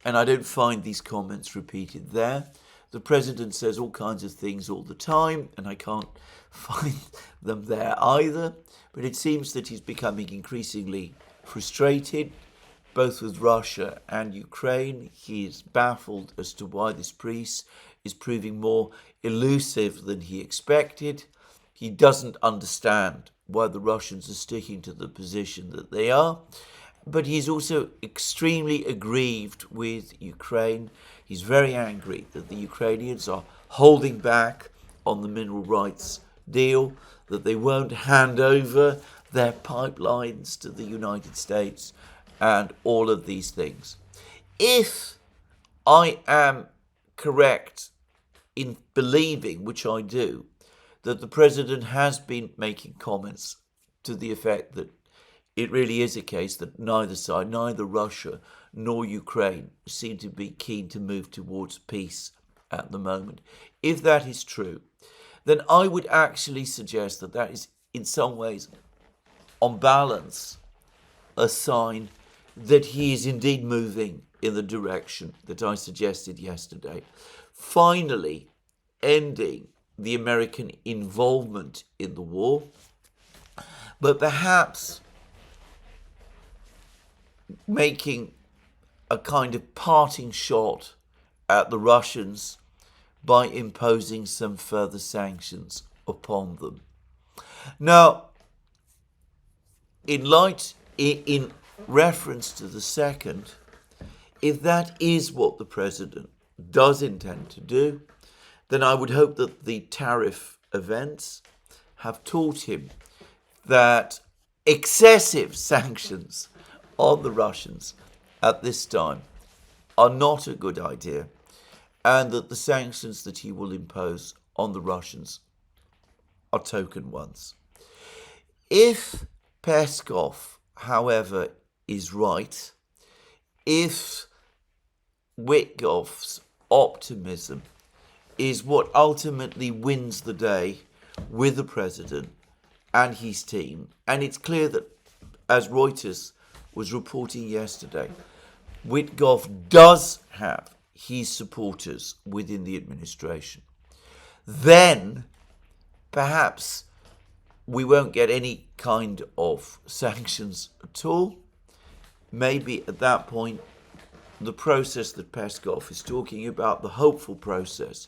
and I don't find these comments repeated there. The president says all kinds of things all the time, and I can't find them there either. But it seems that he's becoming increasingly frustrated, both with Russia and Ukraine. He is baffled as to why this peace is proving more elusive than he expected. He doesn't understand why the Russians are sticking to the position that they are. But he's also extremely aggrieved with Ukraine. He's very angry that the Ukrainians are holding back on the mineral rights deal, that they won't hand over their pipelines to the United States, and all of these things. If I am correct in believing, which I do, that the president has been making comments to the effect that it really is a case that neither side, neither Russia nor Ukraine, seem to be keen to move towards peace at the moment. If that is true, then I would actually suggest that that is in some ways, on balance, a sign that he is indeed moving in the direction that I suggested yesterday. Finally, ending the American involvement in the war, but perhaps making a kind of parting shot at the Russians by imposing some further sanctions upon them. Now, in reference to the second, if that is what the president does intend to do, then I would hope that the tariff events have taught him that excessive sanctions on the Russians at this time are not a good idea, and that the sanctions that he will impose on the Russians are token ones. If Peskov, however, is right, if Witkoff's optimism is what ultimately wins the day with the president and his team, and it's clear that, as Reuters was reporting yesterday, Witkoff does have his supporters within the administration, then perhaps we won't get any kind of sanctions at all. Maybe at that point, the process that Peskov is talking about, the hopeful process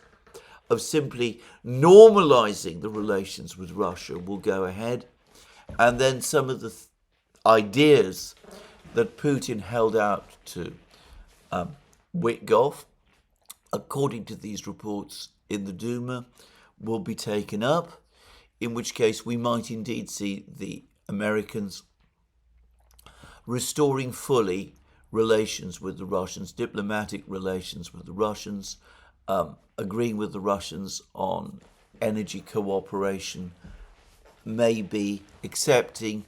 of simply normalizing the relations with Russia, will go ahead. And then some of the ideas that Putin held out to Witkoff, according to these reports in the Duma, will be taken up, in which case we might indeed see the Americans restoring fully relations with the Russians, diplomatic relations with the Russians, agreeing with the Russians on energy cooperation, maybe accepting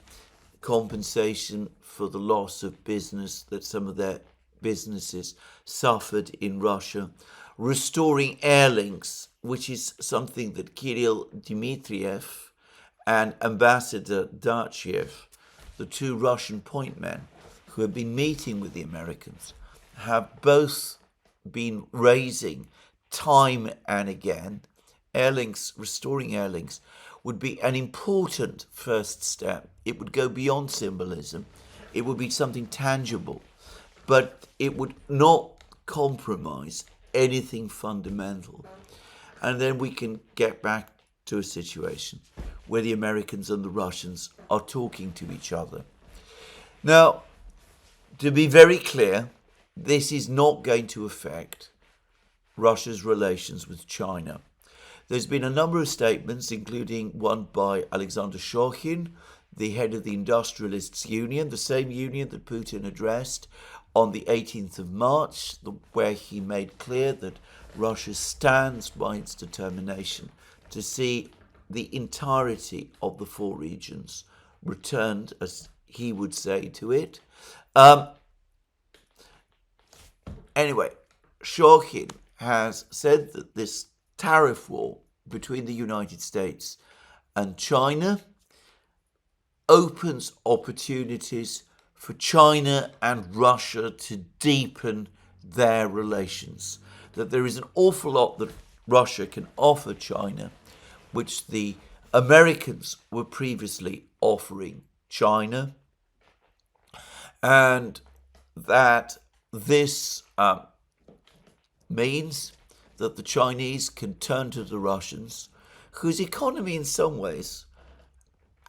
compensation for the loss of business that some of their businesses suffered in Russia, restoring air links, which is something that Kirill Dmitriev and Ambassador Dachiev, the two Russian point men who have been meeting with the Americans, have both been raising time and again. Air links, restoring air links, would be an important first step. It would go beyond symbolism. It would be something tangible, but it would not compromise anything fundamental. And then we can get back to a situation where the Americans and the Russians are talking to each other. Now, to be very clear, this is not going to affect Russia's relations with China. There's been a number of statements, including one by Alexander Shokhin, the head of the Industrialists' Union, the same union that Putin addressed on the 18th of March, where he made clear that Russia stands by its determination to see the entirety of the four regions returned, as he would say, to it. Anyway, Shokhin has said that this tariff war between the United States and China opens opportunities for China and Russia to deepen their relations. That there is an awful lot that Russia can offer China, which the Americans were previously offering China, and that this means that the Chinese can turn to the Russians, whose economy in some ways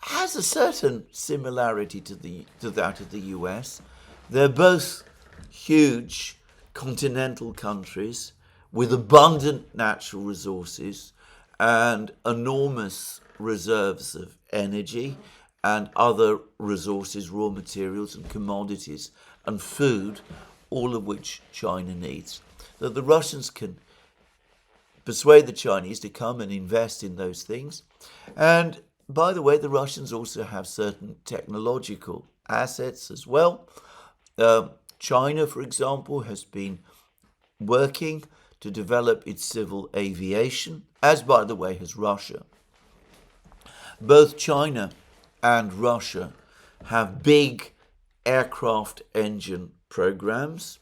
has a certain similarity to that of the US. They're both huge continental countries with abundant natural resources and enormous reserves of energy and other resources, raw materials and commodities and food, all of which China needs. That the Russians can persuade the Chinese to come and invest in those things. And by the way, the Russians also have certain technological assets as well. China, for example, has been working to develop its civil aviation, as by the way has Russia. Both China and Russia have big aircraft engine programs.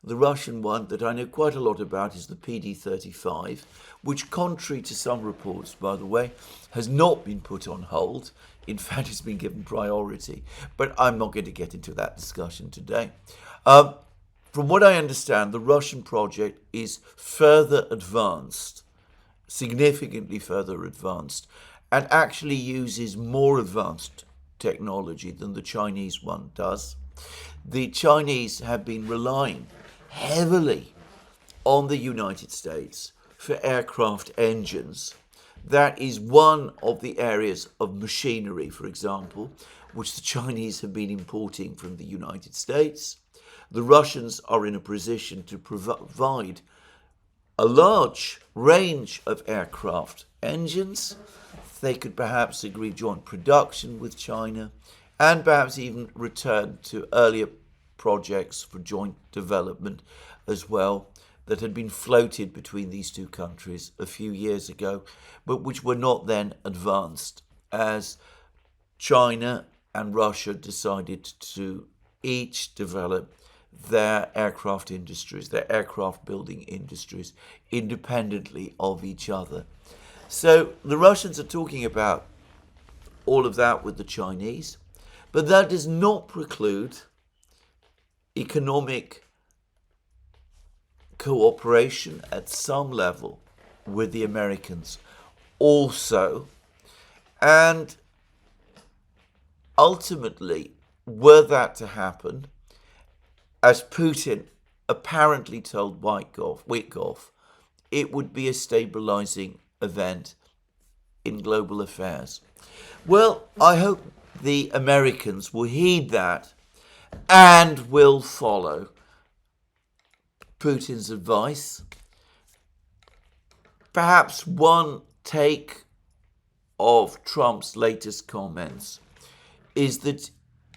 The Russian one that I know quite a lot about is the PD-35, which, contrary to some reports, by the way, has not been put on hold. In fact, it's been given priority. But I'm not going to get into that discussion today. From what I understand, the Russian project is further advanced, significantly further advanced, and actually uses more advanced technology than the Chinese one does. The Chinese have been relying heavily on the United States for aircraft engines. That is one of the areas of machinery, for example, which the Chinese have been importing from the United States. The Russians are in a position to provide a large range of aircraft engines. They could perhaps agree joint production with China and perhaps even return to earlier projects for joint development as well that had been floated between these two countries a few years ago, but which were not then advanced as China and Russia decided to each develop their aircraft industries, their aircraft building industries, independently of each other. So the Russians are talking about all of that with the Chinese, but that does not preclude economic cooperation at some level with the Americans also. And ultimately, were that to happen, as Putin apparently told Witkoff, it would be a stabilizing event in global affairs. Well, I hope the Americans will heed that and will follow Putin's advice. Perhaps one take of Trump's latest comments is that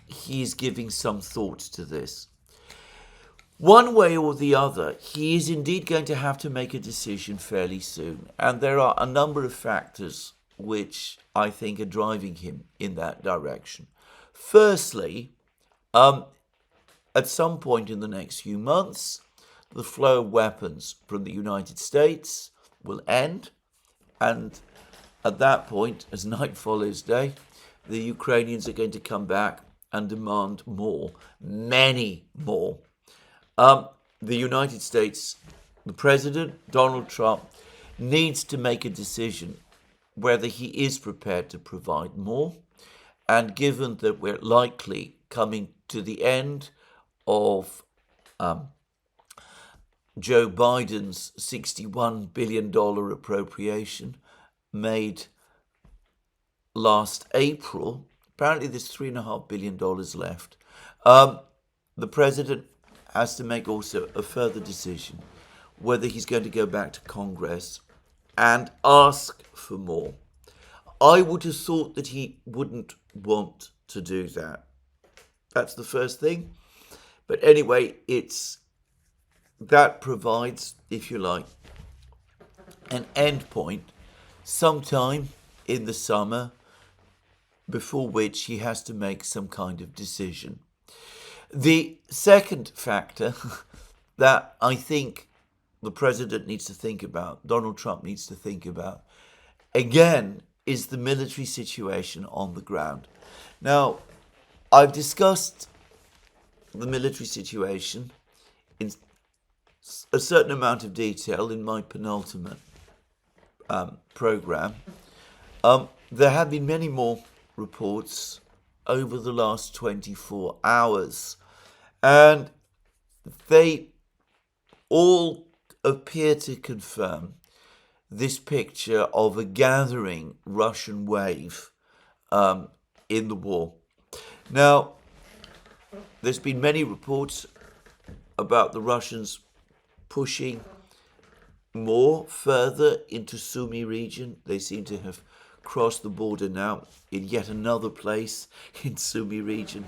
he's giving some thought to this. One way or the other, he is indeed going to have to make a decision fairly soon. And there are a number of factors which I think are driving him in that direction. Firstly, at some point in the next few months, the flow of weapons from the United States will end. And at that point, as night follows day, the Ukrainians are going to come back and demand more, many more. The United States the president, Donald Trump, needs to make a decision whether he is prepared to provide more. And given that we're likely coming to the end of Joe Biden's $61 billion appropriation made last April, apparently there's $3.5 billion left. The president has to make also a further decision whether he's going to go back to Congress and ask for more. I would have thought that he wouldn't want to do that. That's the first thing. But anyway, that provides, if you like, an end point sometime in the summer before which he has to make some kind of decision. The second factor that I think the president needs to think about, Donald Trump needs to think about, again, is the military situation on the ground. Now, I've discussed the military situation in a certain amount of detail in my penultimate program. There have been many more reports over the last 24 hours, and they all appear to confirm this picture of a gathering Russian wave in the war. Now, there's been many reports about the Russians pushing more further into Sumy region. They seem to have crossed the border now in yet another place in Sumy region.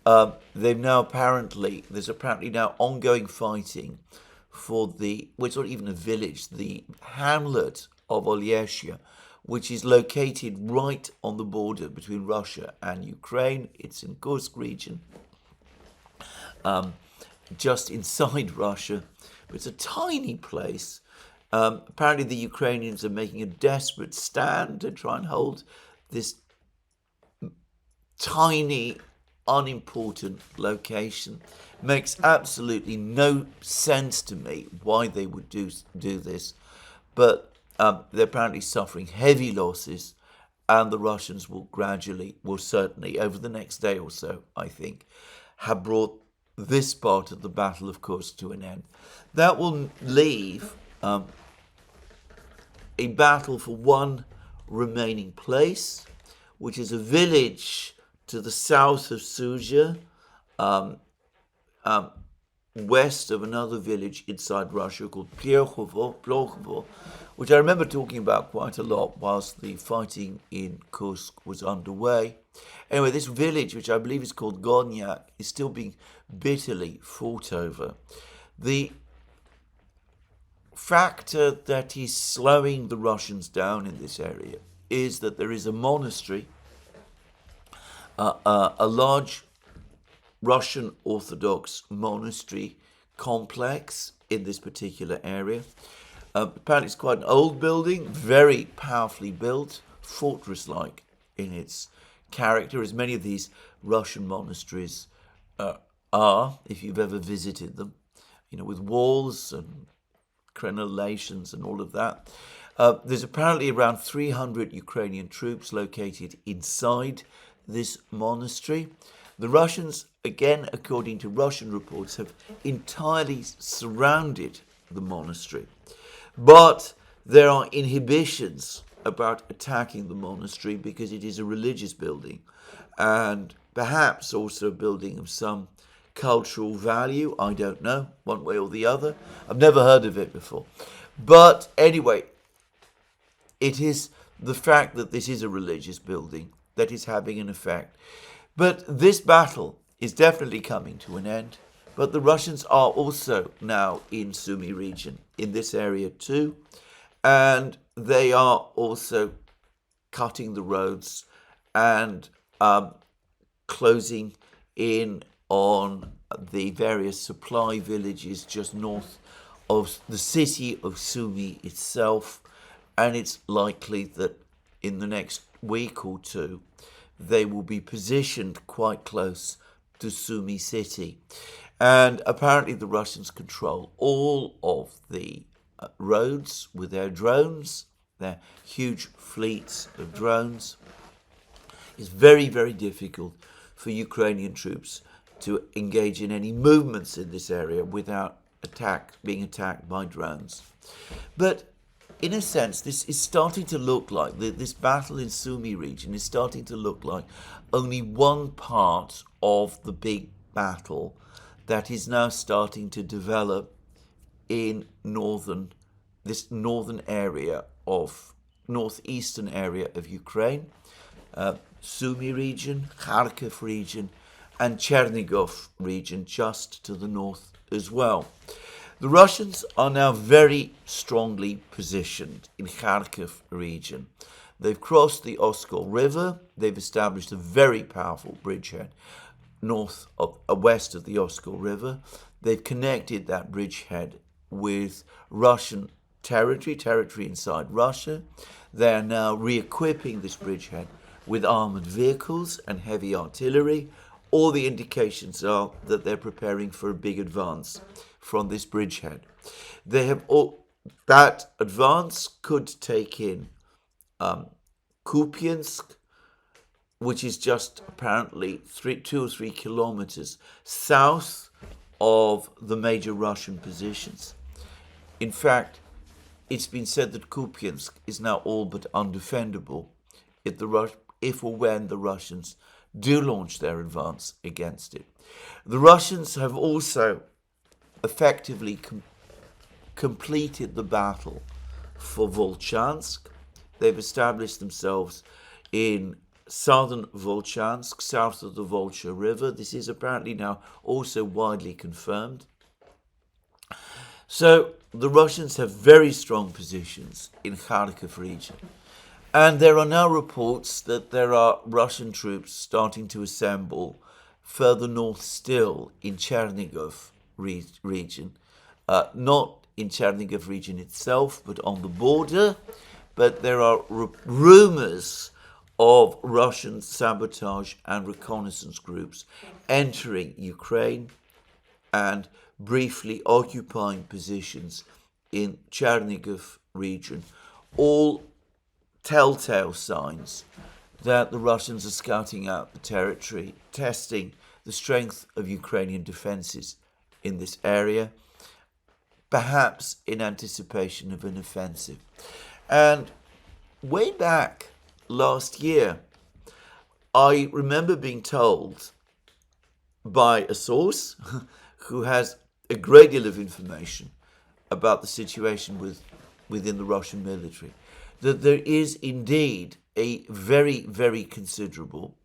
There's apparently now ongoing fighting for well, it's not even a village, the hamlet of Athleisure, which is located right on the border between Russia and Ukraine. It's in Kursk region, just inside Russia. But it's a tiny place. Apparently the Ukrainians are making a desperate stand to try and hold this tiny, unimportant location. Makes absolutely no sense to me why they would do this. But they're apparently suffering heavy losses, and the Russians will certainly, over the next day or so, I think, have brought this part of the Battle of Kursk to an end. That will leave a battle for one remaining place, which is a village to the south of Suja, west of another village inside Russia called Plokhovo, which I remember talking about quite a lot whilst the fighting in Kursk was underway. Anyway, this village, which I believe is called Gornyak, is still being bitterly fought over. The factor that is slowing the Russians down in this area is that there is a monastery, a large Russian Orthodox monastery complex in this particular area. Apparently it's quite an old building, very powerfully built, fortress-like in its character, as many of these Russian monasteries are, if you've ever visited them, with walls and crenellations and all of that. There's apparently around 300 Ukrainian troops located inside this monastery. The Russians, again, according to Russian reports, have entirely surrounded the monastery. But there are inhibitions about attacking the monastery because it is a religious building and perhaps also a building of some cultural value. I don't know, one way or the other. I've never heard of it before. But anyway, it is the fact that this is a religious building that is having an effect. But this battle is definitely coming to an end. But the Russians are also now in Sumy region, in this area too. And they are also cutting the roads and closing in on the various supply villages just north of the city of Sumy itself. And it's likely that in the next week or two, they will be positioned quite close to Sumy city. And apparently the Russians control all of the roads with their drones, their huge fleets of drones. It's very, very difficult for Ukrainian troops to engage in any movements in this area without being attacked by drones. But in a sense, this is starting to look like, this battle in Sumy region is starting to look like only one part of the big battle that is now starting to develop in this northern area of, northeastern area of Ukraine, Sumy region, Kharkiv region, and Chernigov region just to the north as well. The Russians are now very strongly positioned in Kharkiv region. They've crossed the Oskol River. They've established a very powerful bridgehead west of the Oskol River. They've connected that bridgehead with Russian territory inside Russia. They are now re-equipping this bridgehead with armored vehicles and heavy artillery. All the indications are that they're preparing for a big advance from this bridgehead. That advance could take in Kupiansk, which is just apparently 2 or 3 kilometers south of the major Russian positions. In fact, it's been said that Kupiansk is now all but undefendable if or when the Russians do launch their advance against it. The Russians have also effectively completed the battle for Volchansk. They've established themselves in southern Volchansk, south of the Volcha River. This is apparently now also widely confirmed. So the Russians have very strong positions in Kharkiv region. And there are now reports that there are Russian troops starting to assemble further north still in Chernigov region. Not in Chernigov region itself, but on the border. But there are rumors of Russian sabotage and reconnaissance groups entering Ukraine and briefly occupying positions in Chernigov region. All telltale signs that the Russians are scouting out the territory, testing the strength of Ukrainian defenses in this area, perhaps in anticipation of an offensive. And way back last year, I remember being told by a source who has a great deal of information about the situation within the Russian military, that there is indeed a very, very considerable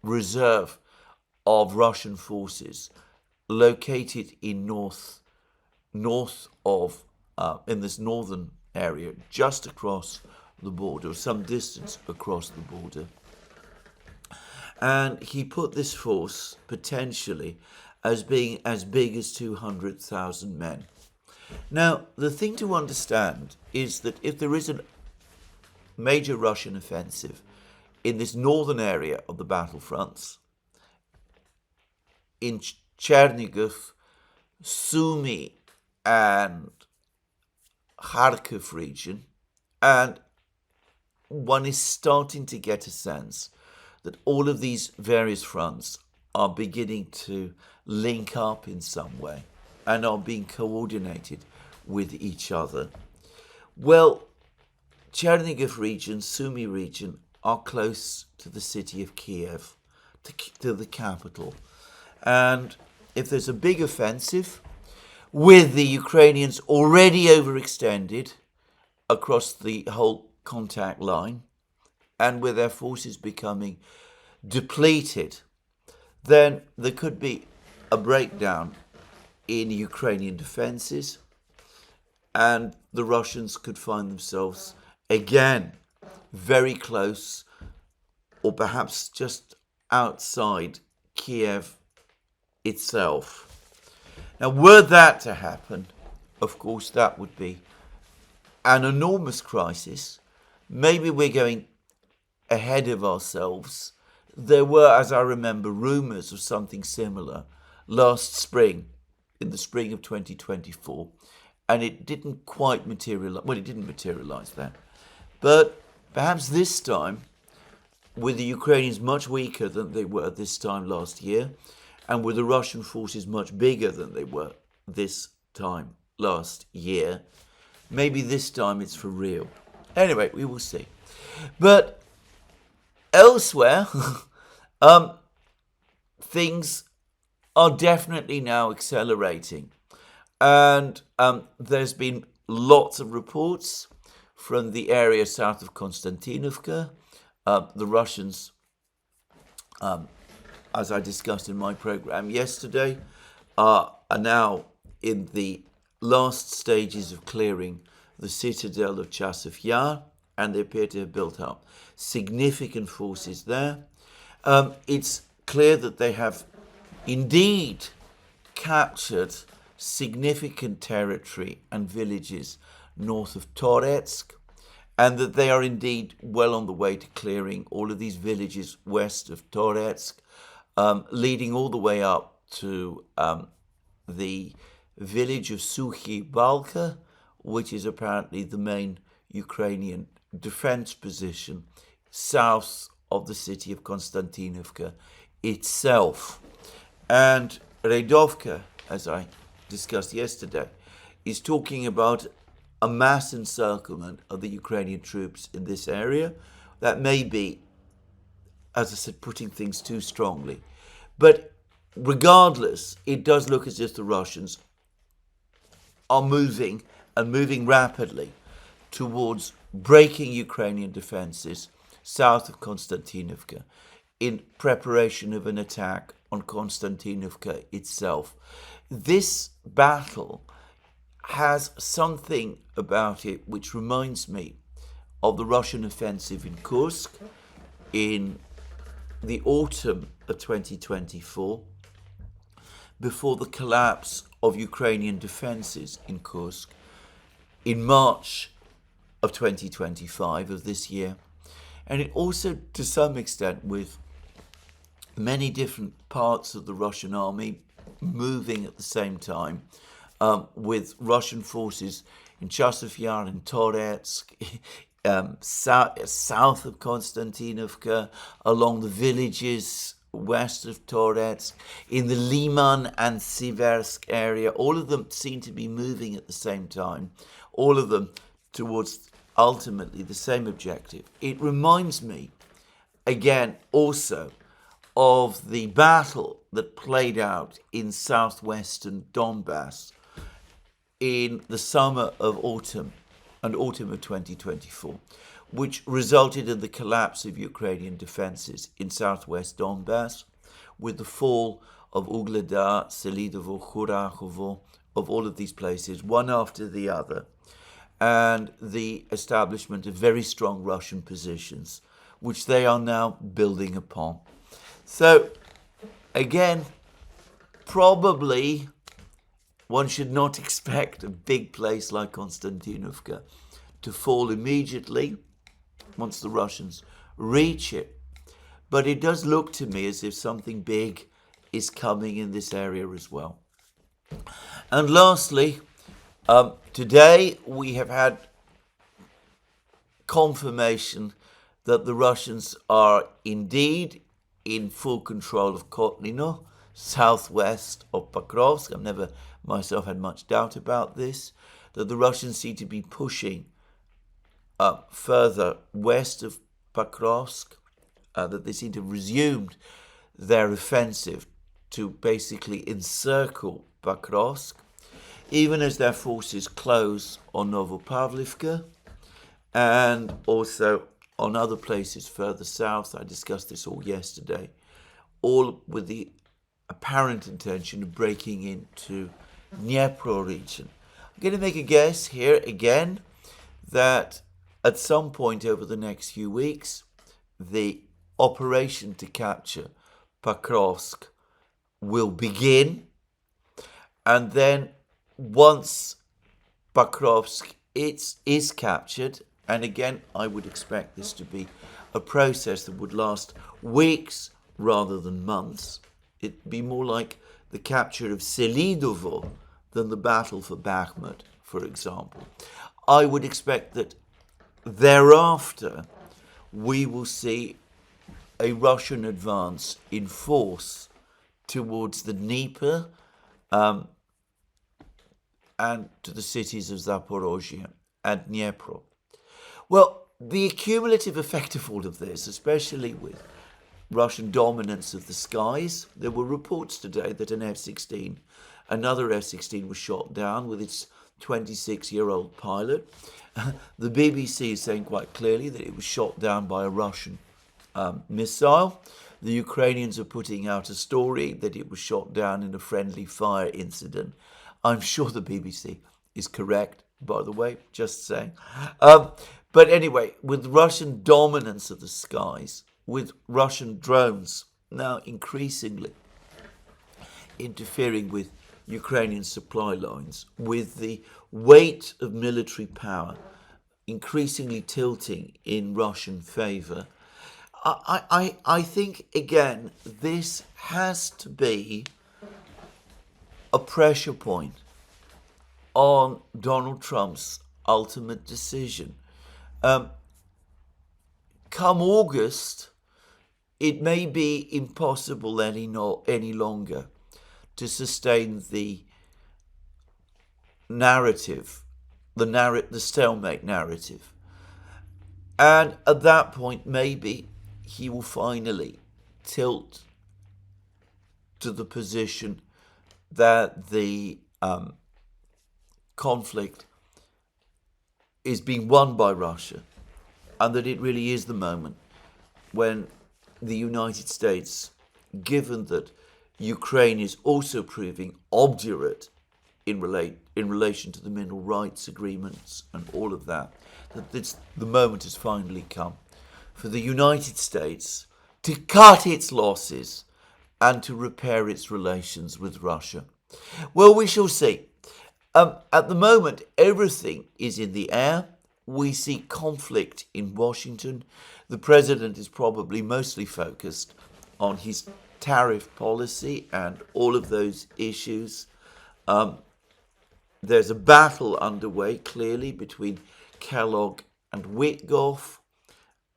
reserve of Russian forces located in in this northern area, just across the border, some distance across the border. And he put this force potentially as being as big as 200,000 men. Now, the thing to understand is that if there is a major Russian offensive in this northern area of the battlefronts, in Chernigov, Sumy, and Kharkiv region, and one is starting to get a sense that all of these various fronts are beginning to link up in some way and are being coordinated with each other. Well, Chernigov region, Sumy region are close to the city of Kiev, to the capital. And if there's a big offensive, with the Ukrainians already overextended across the whole contact line, and with their forces becoming depleted, then there could be a breakdown in Ukrainian defenses, and the Russians could find themselves again very close, or perhaps just outside Kiev itself. Now, were that to happen, of course, that would be an enormous crisis. Maybe we're going ahead of ourselves. There were, as I remember, rumors of something similar last spring, in the spring of 2024, and it didn't quite materialize. Well, it didn't materialize then. But perhaps this time, with the Ukrainians much weaker than they were this time last year, and with the Russian forces much bigger than they were this time last year, maybe this time it's for real. Anyway, we will see. But elsewhere, things are definitely now accelerating. And there's been lots of reports from the area south of Konstantinovka. The Russians, as I discussed in my program yesterday, are now in the last stages of clearing the citadel of Chasiv Yar, and they appear to have built up significant forces there. It's clear that they have indeed captured significant territory and villages north of Toretsk, and that they are indeed well on the way to clearing all of these villages west of Toretsk, leading all the way up to the village of Sukhi Balka, which is apparently the main Ukrainian defense position south of the city of Konstantinovka itself. And Redovka, as I discussed yesterday, is talking about a mass encirclement of the Ukrainian troops in this area. That may be, as I said, putting things too strongly. But regardless, it does look as if the Russians are moving rapidly towards breaking Ukrainian defenses south of Konstantinovka in preparation of an attack on Konstantinovka itself. This battle has something about it which reminds me of the Russian offensive in Kursk in the autumn of 2024, before the collapse of Ukrainian defenses in Kursk in March of 2025 of this year. And it also, to some extent, with many different parts of the Russian army moving at the same time, with Russian forces in Chasiv Yar and Toretsk, south of Konstantinovka, along the villages west of Toretsk, in the Liman and Siversk area. All of them seem to be moving at the same time, all of them towards ultimately the same objective. It reminds me, again, also of the battle that played out in southwestern Donbass in the summer of autumn of 2024, which resulted in the collapse of Ukrainian defenses in southwest Donbass, with the fall of Ugleda, Selidovo, Khurakhovo, of all of these places, one after the other, and the establishment of very strong Russian positions, which they are now building upon. So, again, probably one should not expect a big place like Konstantinovka to fall immediately once the Russians reach it. But it does look to me as if something big is coming in this area as well. And lastly, today we have had confirmation that the Russians are indeed in full control of Kotlino, southwest of Pokrovsk. I've never myself had much doubt about this, that the Russians seem to be pushing further west of Pokrovsk, that they seem to have resumed their offensive to basically encircle Pokrovsk, even as their forces close on Novopavlivka and also on other places further south. I discussed this all yesterday, all with the apparent intention of breaking into Dnipro region. I'm going to make a guess here again that at some point over the next few weeks, the operation to capture Pokrovsk will begin, and then once Pokrovsk is captured, and again I would expect this to be a process that would last weeks rather than months. It'd be more like the capture of Selidovo than the battle for Bakhmut, for example. I would expect that thereafter we will see a Russian advance in force towards the Dnieper and to the cities of Zaporozhye and Dnipro. Well, the cumulative effect of all of this, especially with Russian dominance of the skies, there were reports today that an F-16, another F-16 was shot down with its 26-year-old pilot. The BBC is saying quite clearly that it was shot down by a Russian missile. The Ukrainians are putting out a story that it was shot down in a friendly fire incident. I'm sure the BBC is correct, by the way, just saying. But anyway, with Russian dominance of the skies, with Russian drones now increasingly interfering with Ukrainian supply lines, with the weight of military power increasingly tilting in Russian favor, I think, again, this has to be a pressure point on Donald Trump's ultimate decision. Come August, it may be impossible any longer to sustain the narrative, the stalemate narrative. And at that point, maybe he will finally tilt to the position that the conflict is being won by Russia, and that it really is the moment when the United States, given that Ukraine is also proving obdurate in relation to the mineral rights agreements and all of that, the moment has finally come for the United States to cut its losses and to repair its relations with Russia. Well, we shall see. At the moment, everything is in the air. We see conflict in Washington. The president is probably mostly focused on his tariff policy and all of those issues. There's a battle underway, clearly, between Kellogg and Witkoff.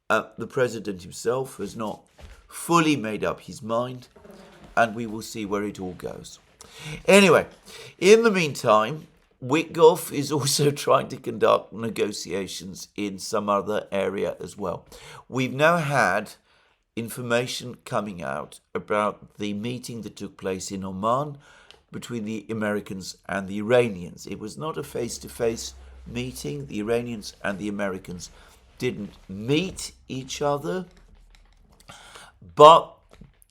The president himself has not fully made up his mind, and we will see where it all goes. Anyway, in the meantime, Witkoff is also trying to conduct negotiations in some other area as well. We've now had information coming out about the meeting that took place in Oman between the Americans and the Iranians. It was not a face-to-face meeting. The Iranians and the Americans didn't meet each other, but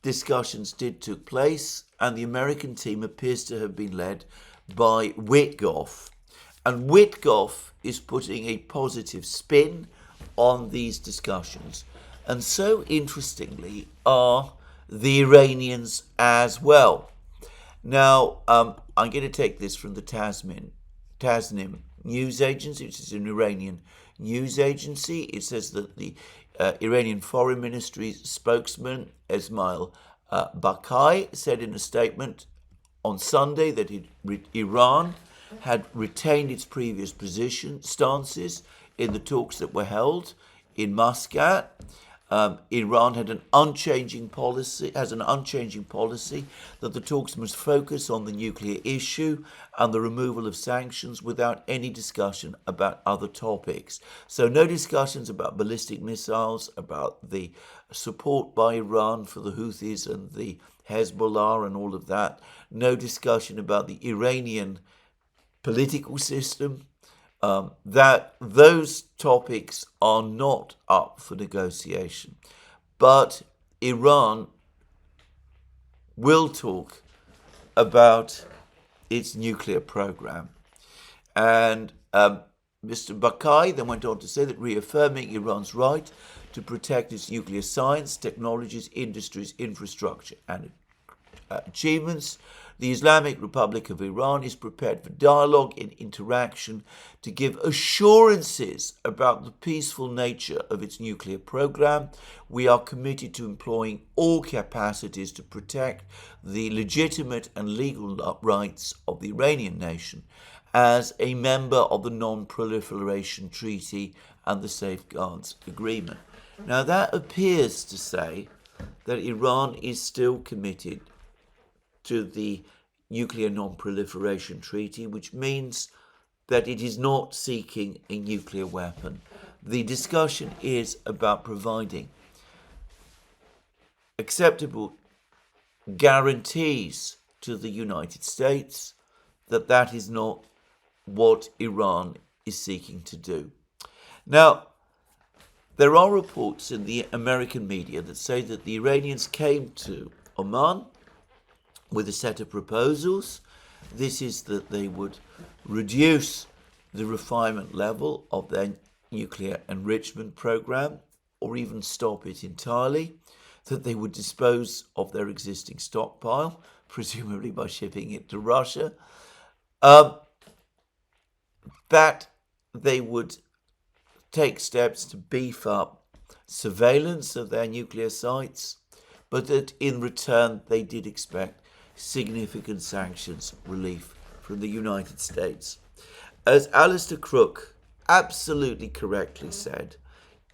discussions did take place, and the American team appears to have been led by Witkoff. And Witkoff is putting a positive spin on these discussions. And so, interestingly, are the Iranians as well. Now, I'm going to take this from the Tasnim news agency, which is an Iranian news agency. It says that the Iranian Foreign Ministry's spokesman, Esmail Bakai, said in a statement on Sunday that Iran had retained its previous stances in the talks that were held in Muscat. Iran has an unchanging policy that the talks must focus on the nuclear issue and the removal of sanctions without any discussion about other topics. So no discussions about ballistic missiles, about the support by Iran for the Houthis and the Hezbollah and all of that. No discussion about the Iranian political system. That those topics are not up for negotiation. But Iran will talk about its nuclear program. And Mr. Bakai then went on to say that reaffirming Iran's right to protect its nuclear science, technologies, industries, infrastructure, and achievements, The Islamic Republic of Iran is prepared for dialogue and interaction to give assurances about the peaceful nature of its nuclear program. We are committed to employing all capacities to protect the legitimate and legal rights of the Iranian nation as a member of the Non-Proliferation Treaty and the Safeguards Agreement. Now, that appears to say that Iran is still committed to the Nuclear Non-Proliferation Treaty, which means that it is not seeking a nuclear weapon. The discussion is about providing acceptable guarantees to the United States that that is not what Iran is seeking to do. Now, there are reports in the American media that say that the Iranians came to Oman with a set of proposals. This is that they would reduce the refinement level of their nuclear enrichment program, or even stop it entirely, that they would dispose of their existing stockpile, presumably by shipping it to Russia, that they would take steps to beef up surveillance of their nuclear sites, but that in return they did expect significant sanctions relief from the United States. As Alistair Crook absolutely correctly said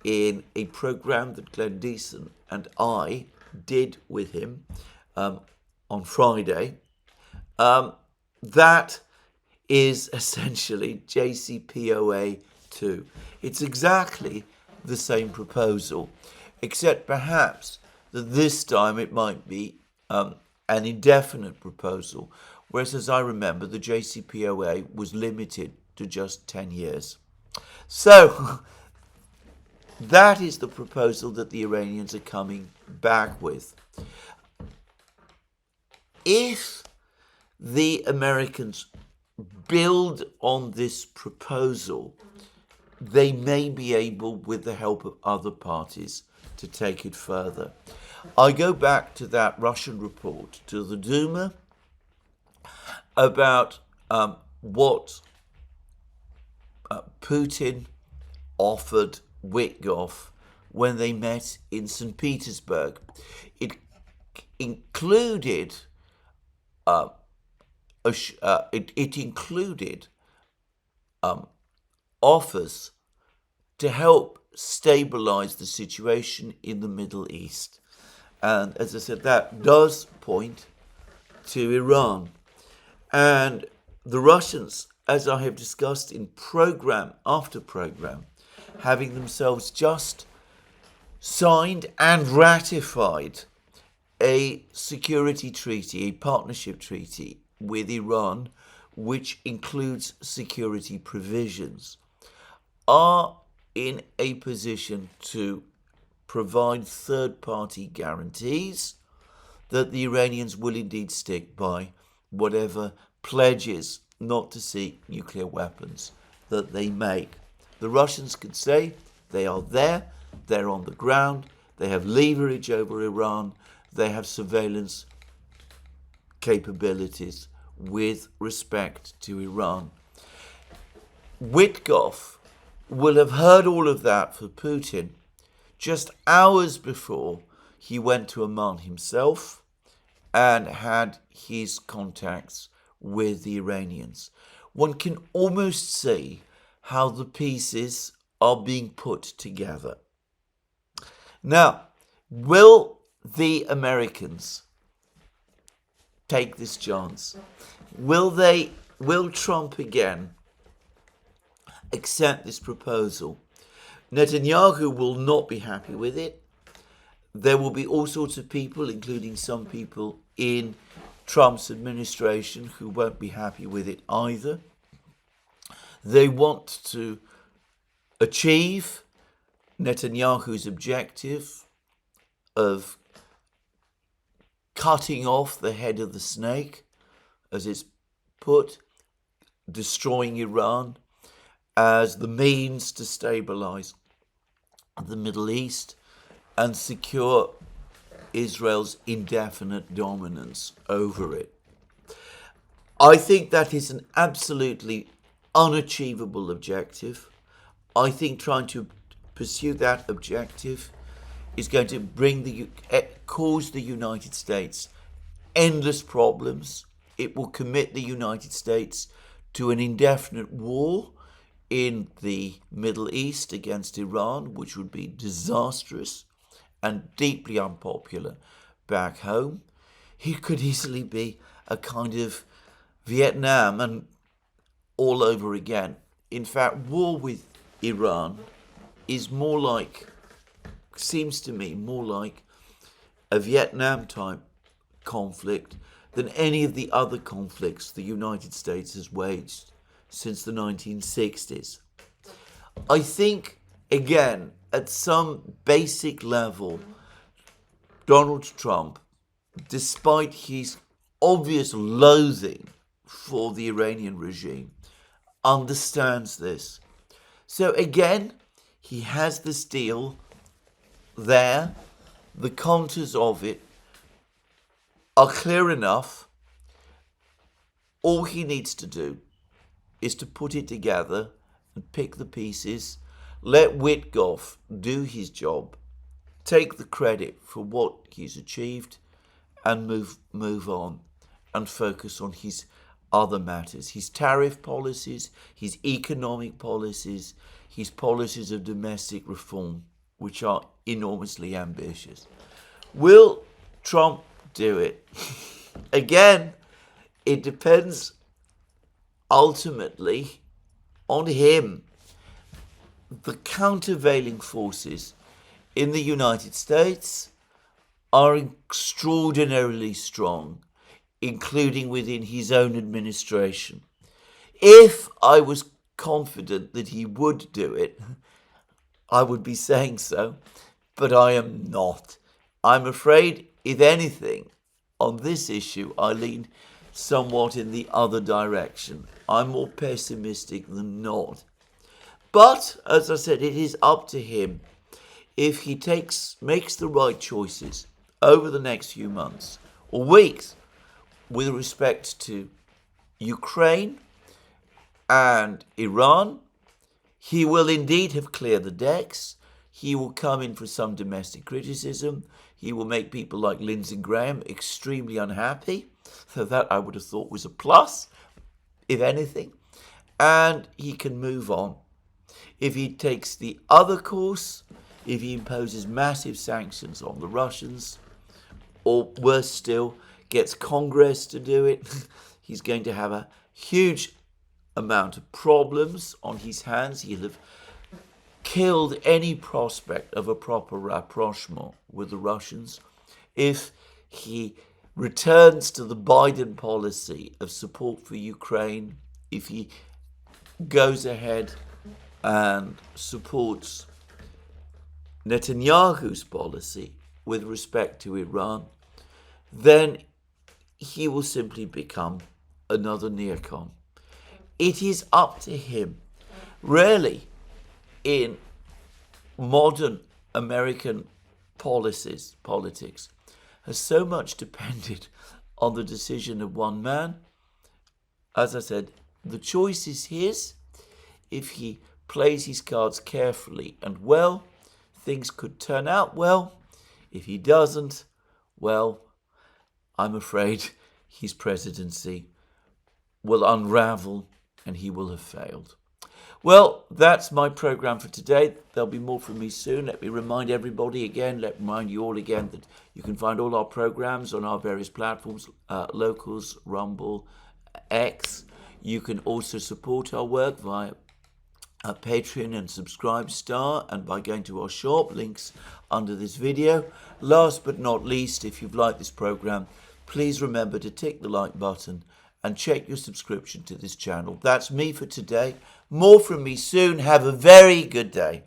in a program that Glenn Deason and I did with him on Friday, that is essentially JCPOA 2. It's exactly the same proposal, except perhaps that this time it might be an indefinite proposal, whereas, as I remember, the JCPOA was limited to just 10 years. So that is the proposal that the Iranians are coming back with. If the Americans build on this proposal, they may be able, with the help of other parties, to take it further. I go back to that Russian report to the Duma about what Putin offered Witkoff when they met in St. Petersburg. It included offers to help stabilize the situation in the Middle East. And as I said, that does point to Iran. And the Russians, as I have discussed in program after program, having themselves just signed and ratified a security treaty, a partnership treaty with Iran, which includes security provisions, are in a position to provide third-party guarantees that the Iranians will indeed stick by whatever pledges not to seek nuclear weapons that they make. The Russians could say they are there, they're on the ground, they have leverage over Iran, they have surveillance capabilities with respect to Iran. Witkoff will have heard all of that for Putin just hours before he went to Amman himself and had his contacts with the Iranians. One can almost see how the pieces are being put together. Now, will the Americans take this chance? Will Trump again accept this proposal? Netanyahu will not be happy with it. There will be all sorts of people, including some people in Trump's administration, who won't be happy with it either. They want to achieve Netanyahu's objective of cutting off the head of the snake, as it's put, destroying Iran as the means to stabilize the Middle East and secure Israel's indefinite dominance over it. I think that is an absolutely unachievable objective. I think trying to pursue that objective is going to cause the United States endless problems. It will commit the United States to an indefinite war in the Middle East against Iran, which would be disastrous and deeply unpopular back home. It could easily be a kind of Vietnam and all over again. In fact, war with Iran is seems to me more like a Vietnam type conflict than any of the other conflicts the United States has waged since the 1960s. I think, again, at some basic level, Donald Trump, despite his obvious loathing for the Iranian regime, understands this. So again, he has this deal there. The contours of it are clear enough. All he needs to do is to put it together and pick the pieces, let Witkoff do his job, take the credit for what he's achieved, and move on and focus on his other matters, his tariff policies, his economic policies, his policies of domestic reform, which are enormously ambitious. Will Trump do it? Again, it depends ultimately on him. The countervailing forces in the United States are extraordinarily strong, including within his own administration. If I was confident that he would do it, I would be saying so, but I am not. I'm afraid, if anything, on this issue, I lean somewhat in the other direction. I'm more pessimistic than not. But, as I said, it is up to him. If he makes the right choices over the next few months or weeks with respect to Ukraine and Iran, he will indeed have cleared the decks. He will come in for some domestic criticism. He will make people like Lindsey Graham extremely unhappy. So that I would have thought was a plus, if anything. And he can move on. If he takes the other course, if he imposes massive sanctions on the Russians, or worse still, gets Congress to do it, he's going to have a huge amount of problems on his hands. He'll have killed any prospect of a proper rapprochement with the Russians. If he returns to the Biden policy of support for Ukraine, if he goes ahead and supports Netanyahu's policy with respect to Iran, then he will simply become another neocon. It is up to him. Really, in modern American politics has so much depended on the decision of one man. As I said, the choice is his. If he plays his cards carefully and well, things could turn out well. If he doesn't, well, I'm afraid his presidency will unravel and he will have failed. Well, that's my program for today. There'll be more from me soon. Let me remind you all again that you can find all our programs on our various platforms, Locals, Rumble, X. You can also support our work via Patreon and Subscribestar, and by going to our shop, links under this video. Last but not least, if you've liked this program, please remember to tick the like button and check your subscription to this channel. That's me for today. More from me soon. Have a very good day.